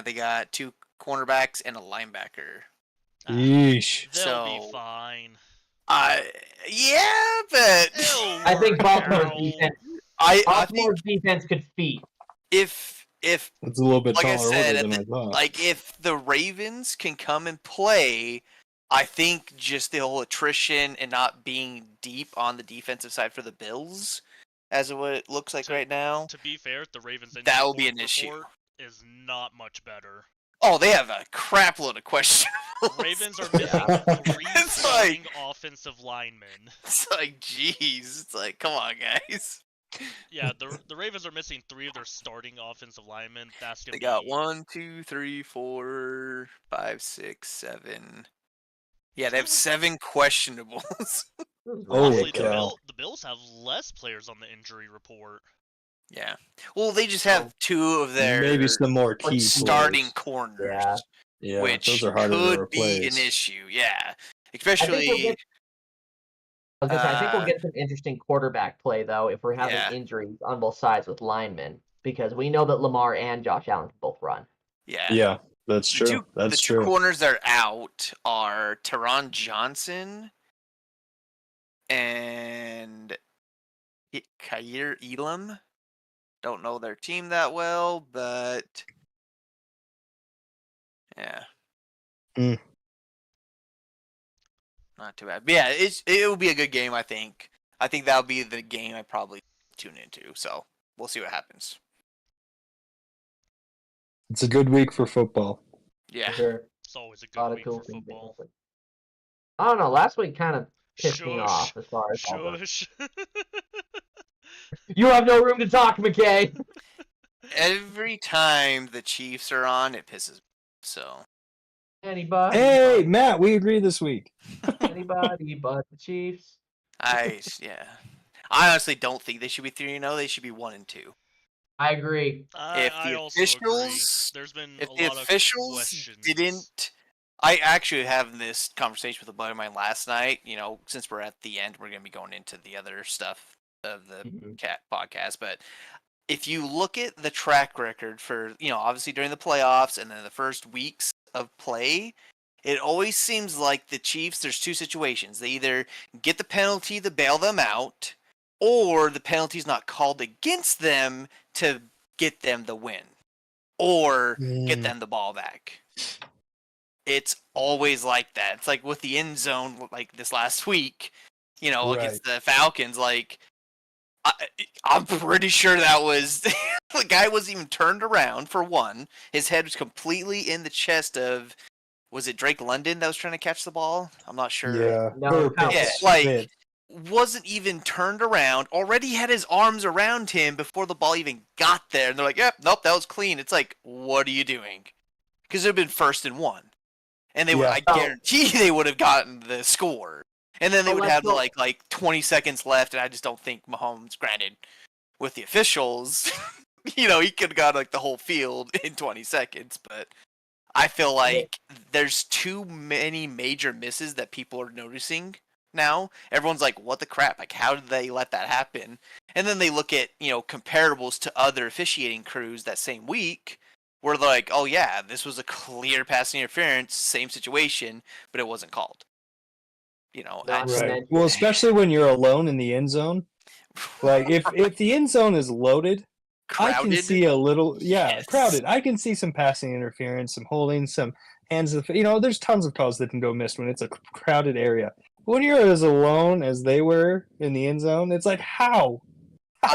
They got two cornerbacks and a linebacker. Yeesh. They'll be fine. Yeah, but I think Baltimore's defense. Baltimore's defense could feed. If it's a little bit like I taller said, than I thought. like if the Ravens can come and play, I think just the whole attrition and not being deep on the defensive side for the Bills, as what it looks like right now. To be fair, the Ravens that will be an issue. Is not much better. Oh, they have a crap load of questions. Ravens are missing 3 starting offensive linemen. It's like, jeez. It's like, come on, guys. Yeah, the Ravens are missing 3 of their starting offensive linemen. That's gonna They got 1, 2, 3, 4, 5, 6, 7. Yeah, they have 7 questionables. Honestly, the Bills have less players on the injury report. Yeah. Well, they just have 2 of their maybe some more key starting players. corners. Yeah, which those are harder to could be replace. an issue. Yeah. Especially I think we'll get some interesting quarterback play though if we're having Yeah. injuries on both sides with linemen, because we know that Lamar and Josh Allen can both run. Yeah. That's true. The two corners that are out are Teron Johnson and Kaiir Elam. Don't know their team that well, but yeah. Not too bad. But yeah, it will be a good game, I think. I think that'll be the game I probably tune into. So we'll see what happens. It's a good week for football. Yeah. Sure. It's always a good week for things. football. I don't know. Last week kind of pissed me off as far as Shush. You have no room to talk, McKay. Every time the Chiefs are on, it pisses me. So. Anybody? Hey, Matt, we agree this week. Anybody but the Chiefs. Yeah. I honestly don't think they should be 3-0. They should be 1-2. I agree. If the officials, there's been if a the lot of officials questions. didn't, I actually had this conversation with a buddy of mine last night. Since we're at the end, we're going to be going into the other stuff of the cat podcast. But if you look at the track record for, obviously during the playoffs and then the first weeks of play, it always seems like the Chiefs, there's 2 situations. They either get the penalty to bail them out, or the penalty's not called against them to get them the win, or get them the ball back. It's always like that. It's like with the end zone, like this last week, against the Falcons, like, I'm pretty sure that was the guy wasn't even turned around for one. His head was completely in the chest of, was it Drake London that was trying to catch the ball? I'm not sure. Yeah. No, wasn't even turned around. Already had his arms around him before the ball even got there. And they're like, yep, nope, that was clean. It's like, what are you doing? Because it would have been 1st and 1. and they would. Yeah. I guarantee they would have gotten the score. And then they Well, would let's have go- like 20 seconds left, and I just don't think Mahomes, granted, with the officials, he could have got like the whole field in 20 seconds. But I feel like there's too many major misses that people are noticing now. Everyone's like, "What the crap? Like, how did they let that happen?" And then they look at comparables to other officiating crews that same week, where they're like, "Oh yeah, this was a clear pass interference, same situation, but it wasn't called." Not I to just- mention- Well, especially when you're alone in the end zone. Like if the end zone is loaded, I can crowded. see a little Yes. crowded. I can see some passing interference, some holding, some hands of there's tons of calls that can go missed when it's a crowded area. But when you're as alone as they were in the end zone, it's like how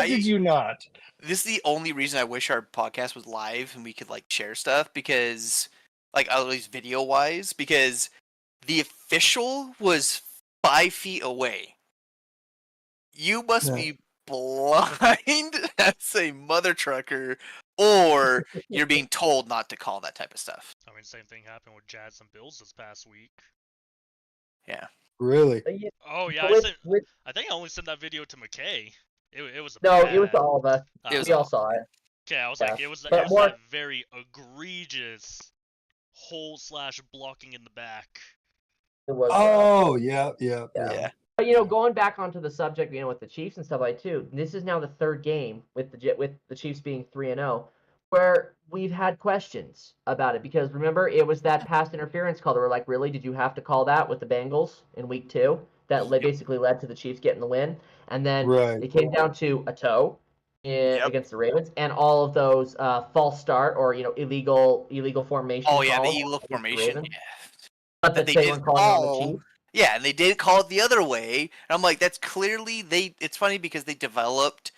did you not? This is the only reason I wish our podcast was live and we could like share stuff, because like at least video wise, because the official was 5 feet away. You must Yeah. be blind as a mother trucker, or you're being told not to call that type of stuff. I mean, same thing happened with Jazz and Bills this past week. Really? Oh yeah, With- I think I only sent that video to McKay. It was no, bad. it was to all of us. It was We all saw it. Okay, I was yeah. like, it was But more- that very egregious /blocking in the back. It was. Oh, yeah. Yeah. But going back onto the subject, with the Chiefs and stuff like too. This is now the third game with the Chiefs being 3-0, where we've had questions about it, because remember it was that pass interference call that we're like, really, did you have to call that with the Bengals in week 2? That basically led to the Chiefs getting the win, and then Right. it came down to a toe against the Ravens, and all of those false start or illegal formation. Oh yeah, the calls illegal against the formation. Ravens. Yeah. But That they they did weren't calling on the call. Chiefs. Yeah, and they did call it the other way. And I'm like, that's clearly it's funny because they developed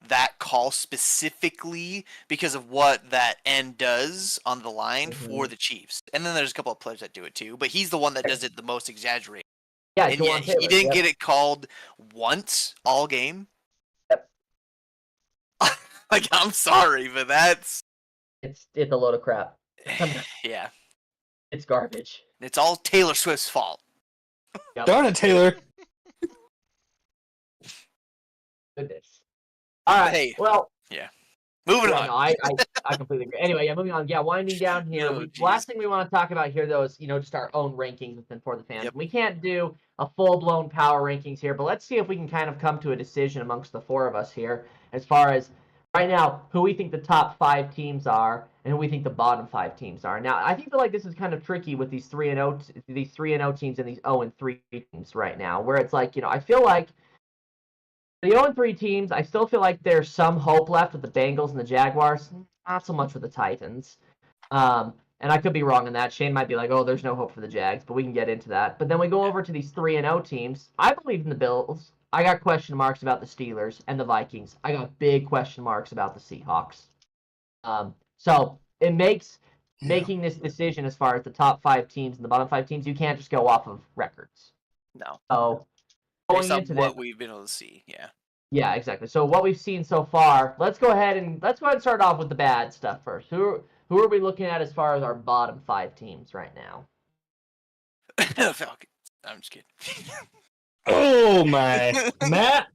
that call specifically because of what that end does on the line for the Chiefs. And then there's a couple of players that do it too, but he's the one that does it the most exaggerated. Yeah, And Jawan yet Taylor, he didn't yep. get it called once all game. Yep. Like, I'm sorry, but that's It's a load of crap. yeah. It's garbage. It's all Taylor Swift's fault. Darn it, Taylor. Goodness. All right. Hey. Well, Moving yeah, on. no, I completely agree. Anyway, moving on. Yeah, winding down here. Oh, Last thing we want to talk about here, though, is just our own rankings for the fans. Yep. We can't do a full-blown power rankings here, but let's see if we can kind of come to a decision amongst the four of us here as far as right now who we think the top 5 teams are and who we think the bottom 5 teams are. Now, I feel like this is kind of tricky with these 3-0 teams and these 0-3 teams right now, where it's like, I feel like the 0-3 teams, I still feel like there's some hope left with the Bengals and the Jaguars. Not so much with the Titans. And I could be wrong on that. Shane might be like, oh, there's no hope for the Jags, but we can get into that. But then we go over to these 3-0 teams. I believe in the Bills. I got question marks about the Steelers and the Vikings. I got big question marks about the Seahawks. So it makes making this decision as far as the top 5 teams and the bottom 5 teams, you can't just go off of records. No. So Based going on into what this, we've been able to see, yeah. yeah, exactly. So what we've seen so far, let's go ahead and start off with the bad stuff first. Who are we looking at as far as our bottom 5 teams right now? Falcons. I'm just kidding. Oh my, Matt.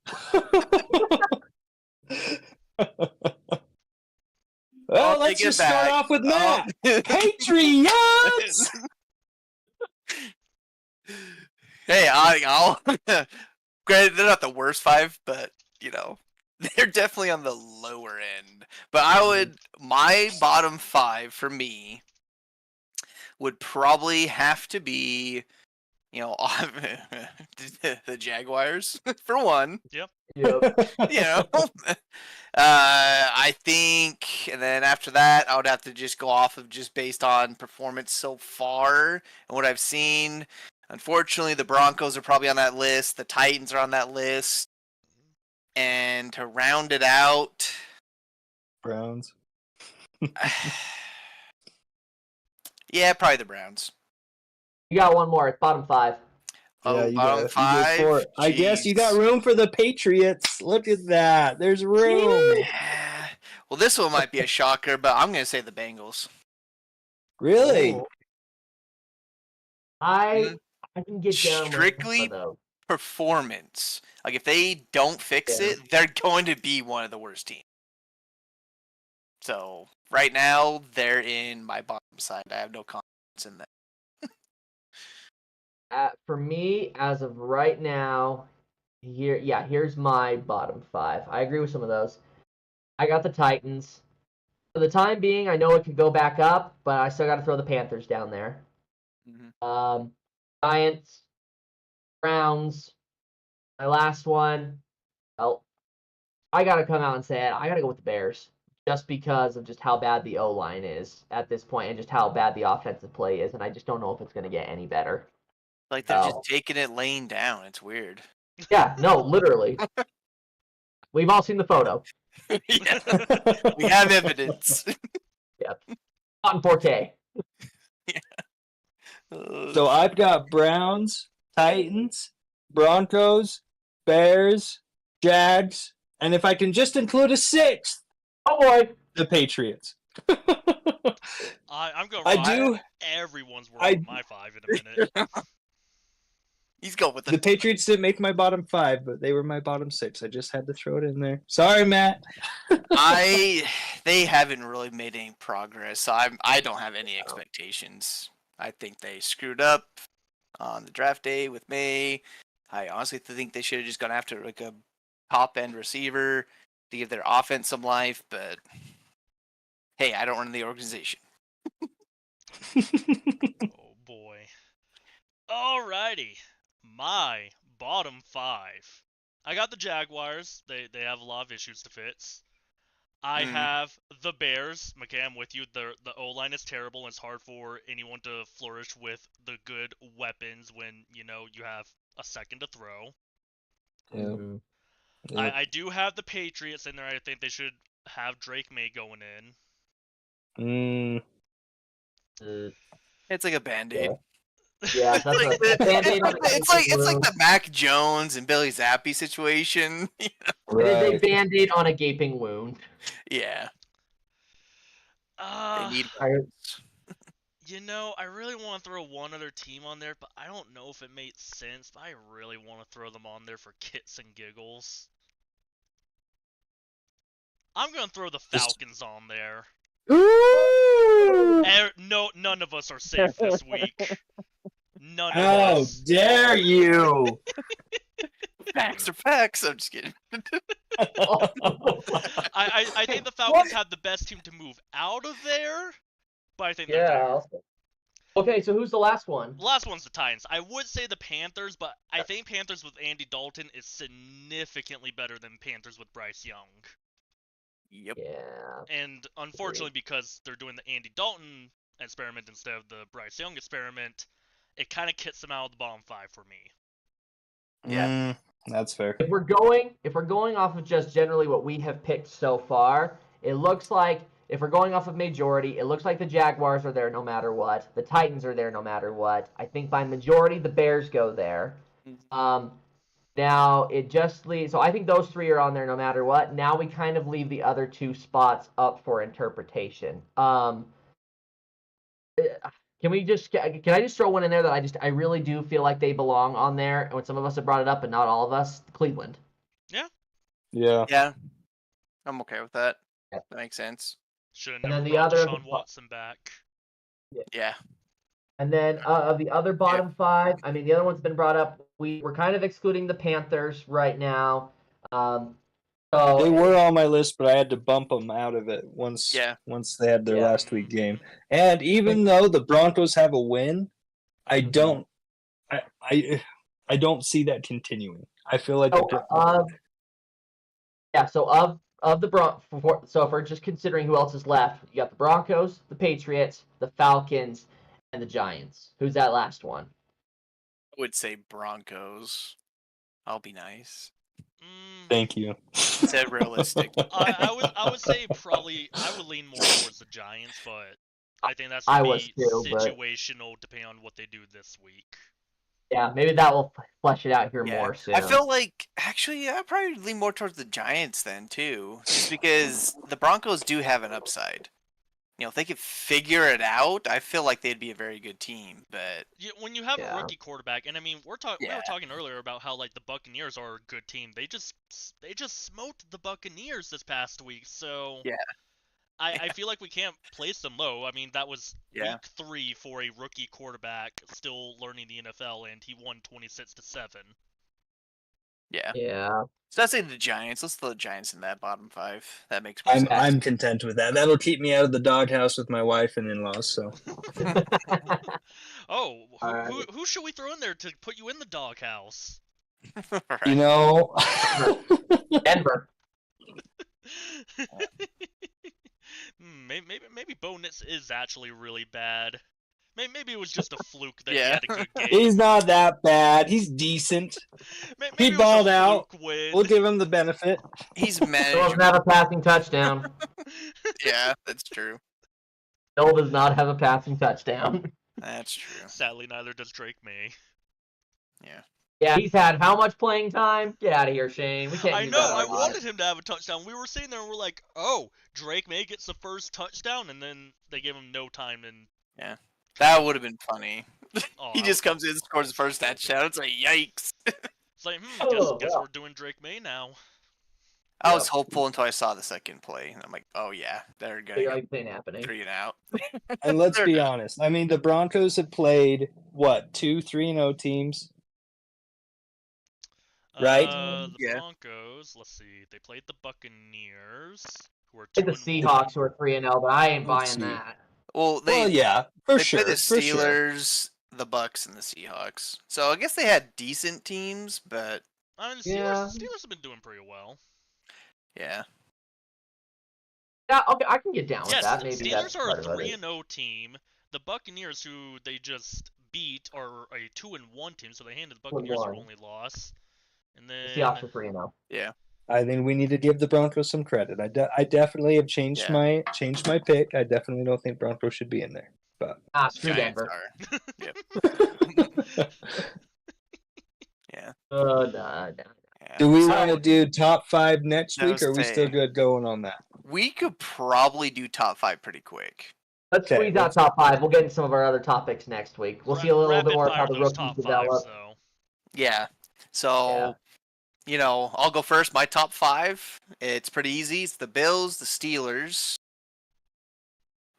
Well, let's take it just start back. off with Matt. Oh. Patriots. Hey, I'll granted they're not the worst 5, but they're definitely on the lower end. But my bottom 5 for me would probably have to be, the Jaguars for one. Yep. I think, and then after that, I would have to just go off of just based on performance so far and what I've seen. Unfortunately, the Broncos are probably on that list. The Titans are on that list. And to round it out, Browns. yeah, probably the Browns. You got one more. It's bottom 5. Oh, you bottom got 5. you go for it. I guess you got Jeez. room for the Patriots. Look at that. There's room. Yeah. Well, this one might be a shocker, but I'm going to say the Bengals. Really? Ooh. I can get down with Strictly some of those. performance. Like if they don't fix Yeah. it, they're going to be one of the worst teams. So right now they're in my bottom side. I have no confidence in them. For me, as of right now, here's my bottom 5. I agree with some of those. I got the Titans. For the time being, I know it could go back up, but I still got to throw the Panthers down there. Giants, Browns. My last one. Well, I got to come out and say it. I got to go with the Bears, just because of just how bad the O-line is at this point and just how bad the offensive play is, and I just don't know if it's going to get any better. Like they're Oh. just taking it laying down. It's weird. Yeah, no, literally. We've all seen the photo. Yeah, we have evidence. On 4K. So I've got Browns, Titans, Broncos, Bears, Jags, and if I can just include a sixth, Oh boy. the Patriots. I'm going I to do. everyone's world my 5 in a minute. He's going with The Patriots didn't make my bottom 5, but they were my bottom 6. I just had to throw it in there. Sorry, Matt. They haven't really made any progress. So I don't have any expectations. I think they screwed up on the draft day with May. I honestly think they should have just gone after like a top end receiver to give their offense some life. But hey, I don't run the organization. Oh boy. Alrighty. My bottom 5. I got the Jaguars. They have a lot of issues to fix. I have the Bears. McKay, I'm with you. The O-line is terrible, and it's hard for anyone to flourish with the good weapons when, you have a second to throw. Yeah. I do have the Patriots in there. I think they should have Drake May going in. It's like a band-aid. Yeah, that's Like a Band-Aid on a it's like wound. the Mac Jones and Billy Zappi situation. It is a Band-Aid on a gaping wound. Yeah, they need. I really want to throw one other team on there, but I don't know if it makes sense. But I really want to throw them on there for kits and giggles. I'm gonna throw the Falcons on there. No, none of us are safe this week. None of How us. dare you? Facts are facts. I'm just kidding. I think the Falcons have the best team to move out of there, but I think they're better. Okay, so who's the last one? The last one's the Titans. I would say the Panthers, but I think Panthers with Andy Dalton is significantly better than Panthers with Bryce Young. Yep. Yeah. And unfortunately, because they're doing the Andy Dalton experiment instead of the Bryce Young experiment, it kind of kicks them out of the bottom 5 for me. Yeah. That's fair. If we're going off of just generally what we have picked so far, it looks like if we're going off of majority, it looks like the Jaguars are there no matter what. The Titans are there no matter what. I think by majority the Bears go there. Now it just leaves. So I think those 3 are on there no matter what. Now we kind of leave the other 2 spots up for interpretation. Can I just throw one in there that I really do feel like they belong on there? And when some of us have brought it up, but not all of us, Cleveland. Yeah. Yeah. I'm okay with that. Yeah. That makes sense. Should have And never then the brought other- Deshaun Watson back. Yeah. And then of the other bottom 5, I mean, the other one's been brought up. We're kind of excluding the Panthers right now. So They were on my list, but I had to bump them out of it once they had their Yeah. last week game. And even though the Broncos have a win, I don't see that continuing. I feel like So of the so if we're just considering who else is left, you got the Broncos, the Patriots, the Falcons, and the Giants. Who's that last one? I would say Broncos. I'll be nice. Thank you. Said realistic. I would say probably I would lean more towards the Giants, but I think that's situational depending on what they do this week. Yeah, maybe that will flesh it out here more soon. I feel like actually I'd probably lean more towards the Giants then too, just because the Broncos do have an upside. if they could figure it out, I feel like they'd be a very good team. But When you have a Yeah. rookie quarterback, and I mean, we were Yeah. talking earlier about how like the Buccaneers are a good team. They just smoked the Buccaneers this past week, so Yeah. I feel like we can't place them low. I mean, that was Yeah. week 3 for a rookie quarterback still learning the NFL, and he won 26-7. yeah, Yeah. so I'd say the Giants. Let's throw the Giants in that bottom 5. That makes more I'm sense. I'm content with that. That'll keep me out of the doghouse with my wife and in-laws. So Oh, Alright. who should we throw in there to put you in the doghouse? Right. you know, Denver. Maybe Bo Nix is actually really bad. Maybe it was just a fluke that he Yeah. had a good game. he's not that bad. He's decent. Maybe He it was balled a out. fluke win. We'll give him the benefit. He's Still doesn't manageable. have a passing touchdown. Yeah, that's true. Still does not have a passing touchdown. That's true. Sadly, neither does Drake May. Yeah, he's had how much playing time? Get out of here, Shane. We can't I use know, that I argument. wanted him to have a touchdown. We were sitting there and we're like, oh, Drake May gets the first touchdown, and then they give him no time. And That would have been funny. oh, He just comes in, scores the first touchdown. It's like, yikes. It's like, Oh, guess yeah. we're doing Drake May now. I was hopeful until I saw the second play, and I'm like, oh yeah, they're Big gonna like thing happening. 3 and out. And let's They're be done. honest. I mean, the Broncos have played what 2 3-0 teams. Right? The Yeah. Broncos. Let's see. They played the Buccaneers, who are Played the 2-1. Seahawks who are 3-0, but I ain't Let's buying see. that. Well, they Well, yeah, for they sure. played the for sure. Steelers, the Bucks, and the Seahawks. So I guess they had decent teams, but I mean, the Yeah. Steelers have been doing pretty well. yeah, Yeah, okay, I can get down with Yes, that. the Maybe Steelers that's are part a of it. 3-0 team. The Buccaneers, who they just beat, are a 2-1 team, so they handed the Buccaneers their 2-1. only loss. And The then Seahawks are 3-0. yeah. I think we need to give the Broncos some credit. I definitely have changed Yeah. my pick. I definitely don't think Broncos should be in there. Ah, screw Giants Denver. are. Yeah. No. yeah. Do we So want to do top 5 next I week, was or are we still saying- good going on that? we could probably do top 5 pretty quick. Let's Okay, squeeze out top 5. We'll get into some of our other topics next week. We'll see a little bit more of how the rookies top develop. So. Yeah. So, I'll go first. My top 5, it's pretty easy. It's the Bills, the Steelers,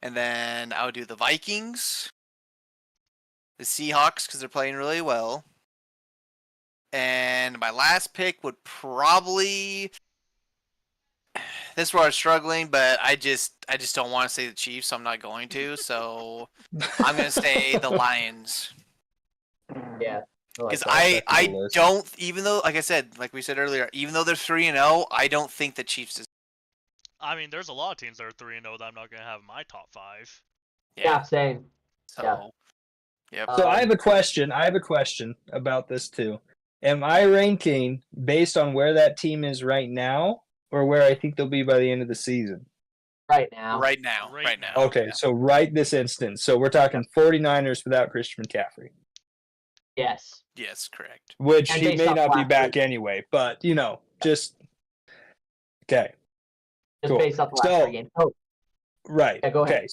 and then I would do the Vikings, the Seahawks because they're playing really well, and my last pick would probably. This is where I was struggling, but I just don't want to say the Chiefs, so I'm not going to. So I'm gonna say the Lions. Yeah. Because that. I That's a list. don't, even though, like I said, like we said earlier, even though they're 3-0, I don't think the Chiefs is. I mean, there's a lot of teams that are 3-0 that I'm not going to have in my top 5. Yeah, same. So, yeah. Yep. So I have a question. About this too. Am I ranking based on where that team is right now, or where I think they'll be by the end of the season? Right now. Right now. Right Right now. now. Okay, so right this instant. So we're talking 49ers without Christian McCaffrey, Yes. Yes, correct. which And he based may off not be last back week. anyway. But just okay, Just Cool. based off the last So- 3 games. Oh, right. Yeah, go ahead. Okay,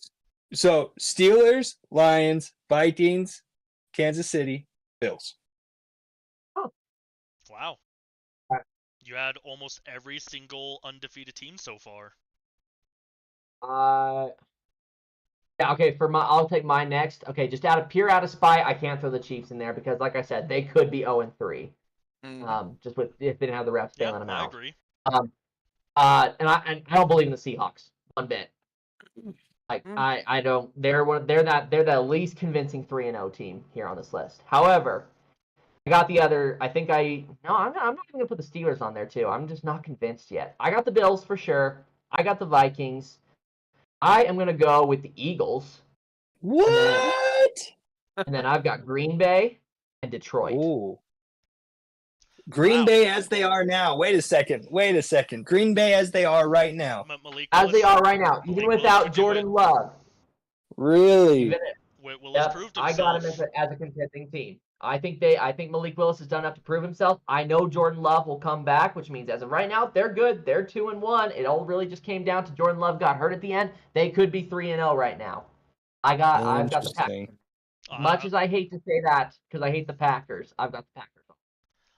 so Steelers, Lions, Vikings, Kansas City, Bills. Wow. Alright. You had almost every single undefeated team so far. yeah, okay, I'll take mine next. Okay, just out of spite, I can't throw the Chiefs in there because, like I said, they could be 0-3. Just with if they didn't have the refs Yeah, bailing them I out. agree. And I don't believe in the Seahawks one bit. Like I don't. They're the least convincing 3-0 team here on this list. However, I got the other. I'm not even gonna put the Steelers on there too. I'm just not convinced yet. I got the Bills for sure. I got the Vikings. I am gonna go with the Eagles, What? and then I've got Green Bay and Detroit. Ooh. Green Wow. Bay as they are now. Wait a second. Green Bay as they are right now. Malik As Willis, they are right now, even Malik Willis without could do Jordan it. Love. Really? Even Willis Yep, proved I himself. got him as a contending team. I think Malik Willis has done enough to prove himself. I know Jordan Love will come back, which means as of right now, they're good. They're 2-1. It all really just came down to Jordan Love got hurt at the end. They could be 3-0 right now. I've got the Packers. Interesting. Much as I hate to say that, because I hate the Packers, I've got the Packers.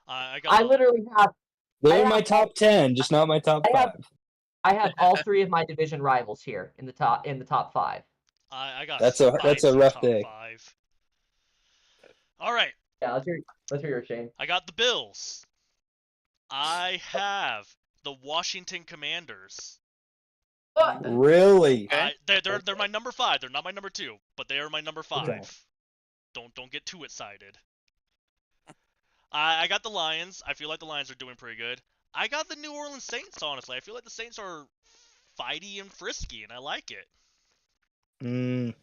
I got literally have They're my top 10, just not my top 5. I have all 3 of my division rivals here in the top 5. I got That's a Saints in rough top day. 5. All right, Yeah, let's hear your Shane. I got the Bills. I have the Washington Commanders. What? Really? They're my number 5. They're not my number 2, but they are my number 5. Okay. Don't get too excited. I got the Lions. I feel like the Lions are doing pretty good. I got the New Orleans Saints, honestly. I feel like the Saints are fighty and frisky, and I like it.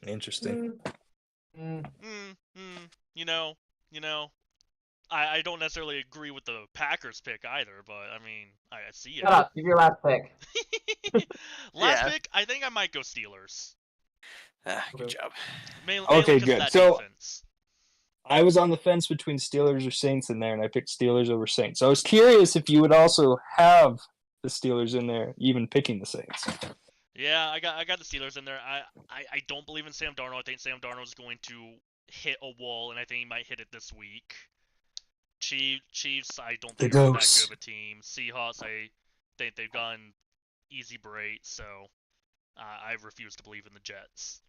Interesting. You know. I don't necessarily agree with the Packers pick either, but I mean, I see it. Shut up. Give your last pick. Last pick, I think I might go Steelers. Good job. Mainly Okay, 'cause of good. that So- defense. I was on the fence between Steelers or Saints in there, and I picked Steelers over Saints. So I was curious if you would also have the Steelers in there, even picking the Saints. Yeah, I got the Steelers in there. I don't believe in Sam Darnold. I think Sam Darnold is going to hit a wall, and I think he might hit it this week. Chiefs, I don't think are that Ghosts. good of a team. Seahawks, I think they've gotten easy break, so I refuse to believe in the Jets.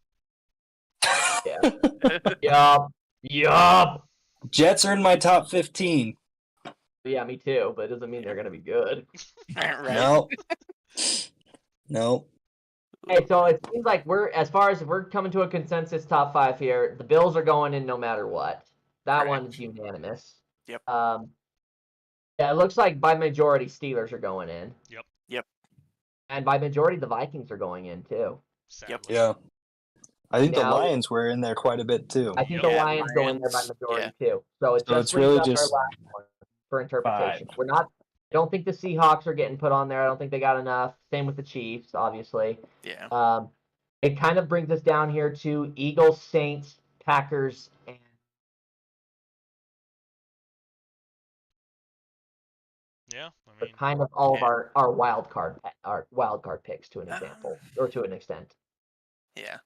Yup. Jets are in my top 15. Yeah, me too, but it doesn't mean they're gonna be good. Right. No. Hey, so it seems like we're coming to a consensus top 5 here. The Bills are going in no matter what. That Correct. one's unanimous. Yep. Yeah, it looks like by majority Steelers are going in. Yep. And by majority the Vikings are going in too. Sadly. Yeah. I think the Now- Lions were in there quite a bit too. I think Yep. the Yeah, Lions go in there by Lions, majority too. So it So just it's brings really up just our last one for interpretation. 5. I don't think the Seahawks are getting put on there. I don't think they got enough. Same with the Chiefs, obviously. Yeah. It kind of brings us down here to Eagles, Saints, Packers, and Yeah, I are mean, kind of all of Yeah. our wild card picks to an example or to an extent. Yeah.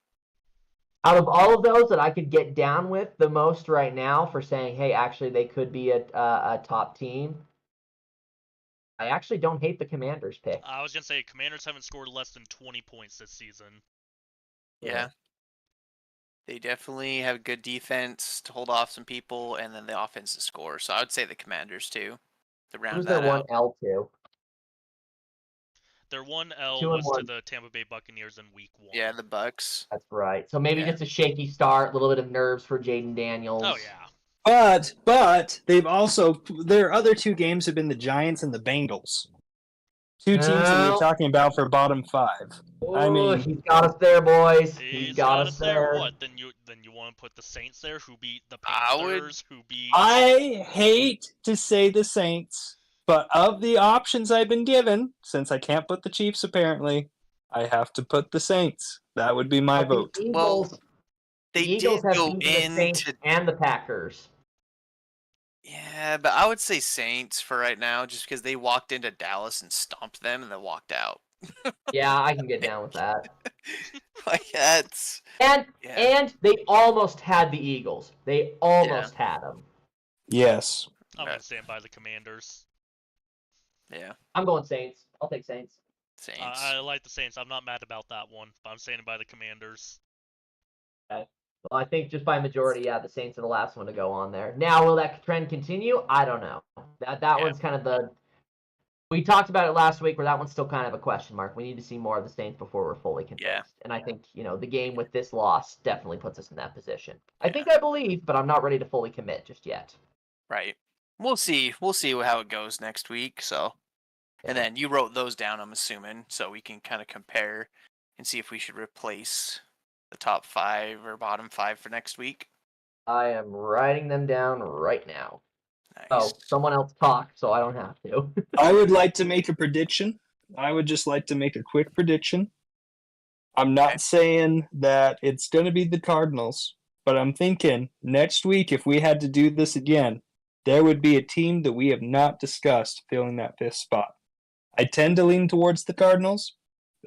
Out of all of those that I could get down with the most right now for saying, hey, actually they could be a top team. I actually don't hate the Commanders pick. I was gonna say Commanders haven't scored less than 20 points this season. Yeah. They definitely have good defense to hold off some people, and then the offense to score. So I would say the Commanders too, to round Who's their that one out. L to? Their one L 2-1. was to the Tampa Bay Buccaneers in Week 1. Yeah, the Bucks. That's right. So maybe Yeah. just a shaky start, a little bit of nerves for Jaden Daniels. Oh yeah. But they've also their other 2 games have been the Giants and the Bengals. 2 teams that we Well- were talking about for bottom 5. I mean- he's got us there, boys. He's got us there. What? Then you want to put the Saints there, who beat the I would- Panthers, who beat. I hate to say the Saints, but of the options I've been given, since I can't put the Chiefs apparently, I have to put the Saints. That would be my But the vote. Eagles, They the Eagles did have go beaten the Saints into. and the Packers. Yeah, but I would say Saints for right now, just because they walked into Dallas and stomped them, and then walked out. Yeah, I can get down with that. Like that's. And Yeah. and they almost had the Eagles. They almost had them. Yes. I'm gonna stand by the Commanders. Yeah. I'm going Saints. I'll take Saints. Saints. I like the Saints. I'm not mad about that one, but I'm standing by the Commanders. Well, I think just by majority, yeah, the Saints are the last one to go on there. Now, will that trend continue? I don't know. That Yeah. one's kind of the. We talked about it last week, where that one's still kind of a question mark. We need to see more of the Saints before we're fully convinced. Yeah. And I think the game with this loss definitely puts us in that position. I think I believe, but I'm not ready to fully commit just yet. Right. We'll see. We'll see how it goes next week. So, and then you wrote those down, I'm assuming, so we can kind of compare and see if we should replace the top 5 or bottom 5 for next week. I am writing them down right now. Nice. Oh, someone else talk, so I don't have to. I would like to make a prediction. I would just like to make a quick prediction. I'm not Okay. saying that it's going to be the Cardinals, But I'm thinking next week, if we had to do this again, there would be a team that we have not discussed filling that 5th spot. I tend to lean towards the Cardinals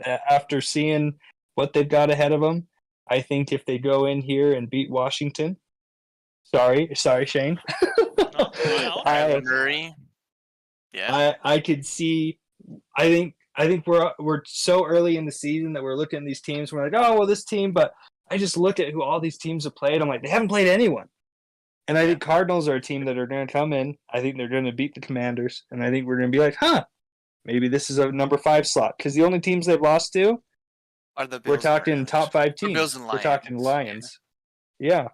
after seeing what they've got ahead of them. I think if they go in here and beat Washington, sorry, Shane. No, Kyler Murray. Yeah. I could see. I think we're so early in the season that we're looking at these teams. We're like, oh well, this team. But I just look at who all these teams have played. I'm like, they haven't played anyone. And I think Cardinals are a team that are going to come in. I think they're going to beat the Commanders, and I think we're going to be like, huh, maybe this is a number 5 slot because the only teams they've lost to Are the Bills we're and talking Ravens. top 5 Or teams. Bills and We're talking Lions. Yeah.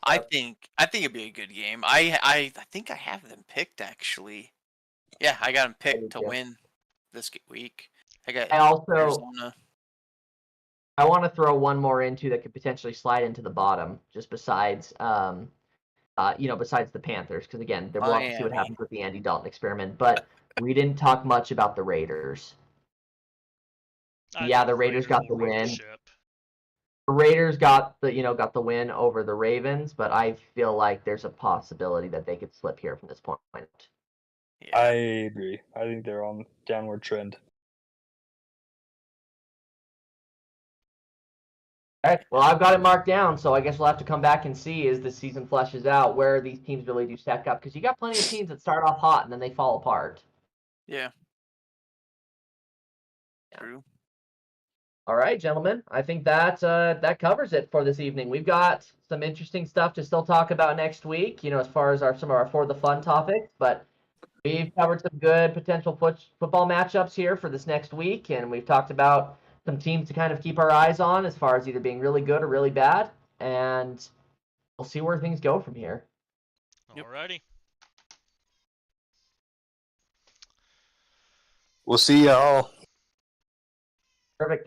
I think it'd be a good game. I think I have them picked actually. Yeah, I got them picked to win this week. I also Arizona. I want to throw one more into that could potentially slide into the bottom, just besides besides the Panthers, because again, we'll have to see what happens with the Andy Dalton experiment. But we didn't talk much about the Raiders. The Raiders got the win. The Raiders got the win over the Ravens, but I feel like there's a possibility that they could slip here from this point. Yeah. I agree. I think they're on downward trend. All right. Well, I've got it marked down, so I guess we'll have to come back and see as the season fleshes out where these teams really do stack up. Because you got plenty of teams that start off hot and then they fall apart. Yeah. True. All right, gentlemen. I think that that covers it for this evening. We've got some interesting stuff to still talk about next week. As far as some of our for the fun topics, but we've covered some good potential football matchups here for this next week, and we've talked about some teams to kind of keep our eyes on as far as either being really good or really bad, and we'll see where things go from here. Alrighty. We'll see y'all. Perfect.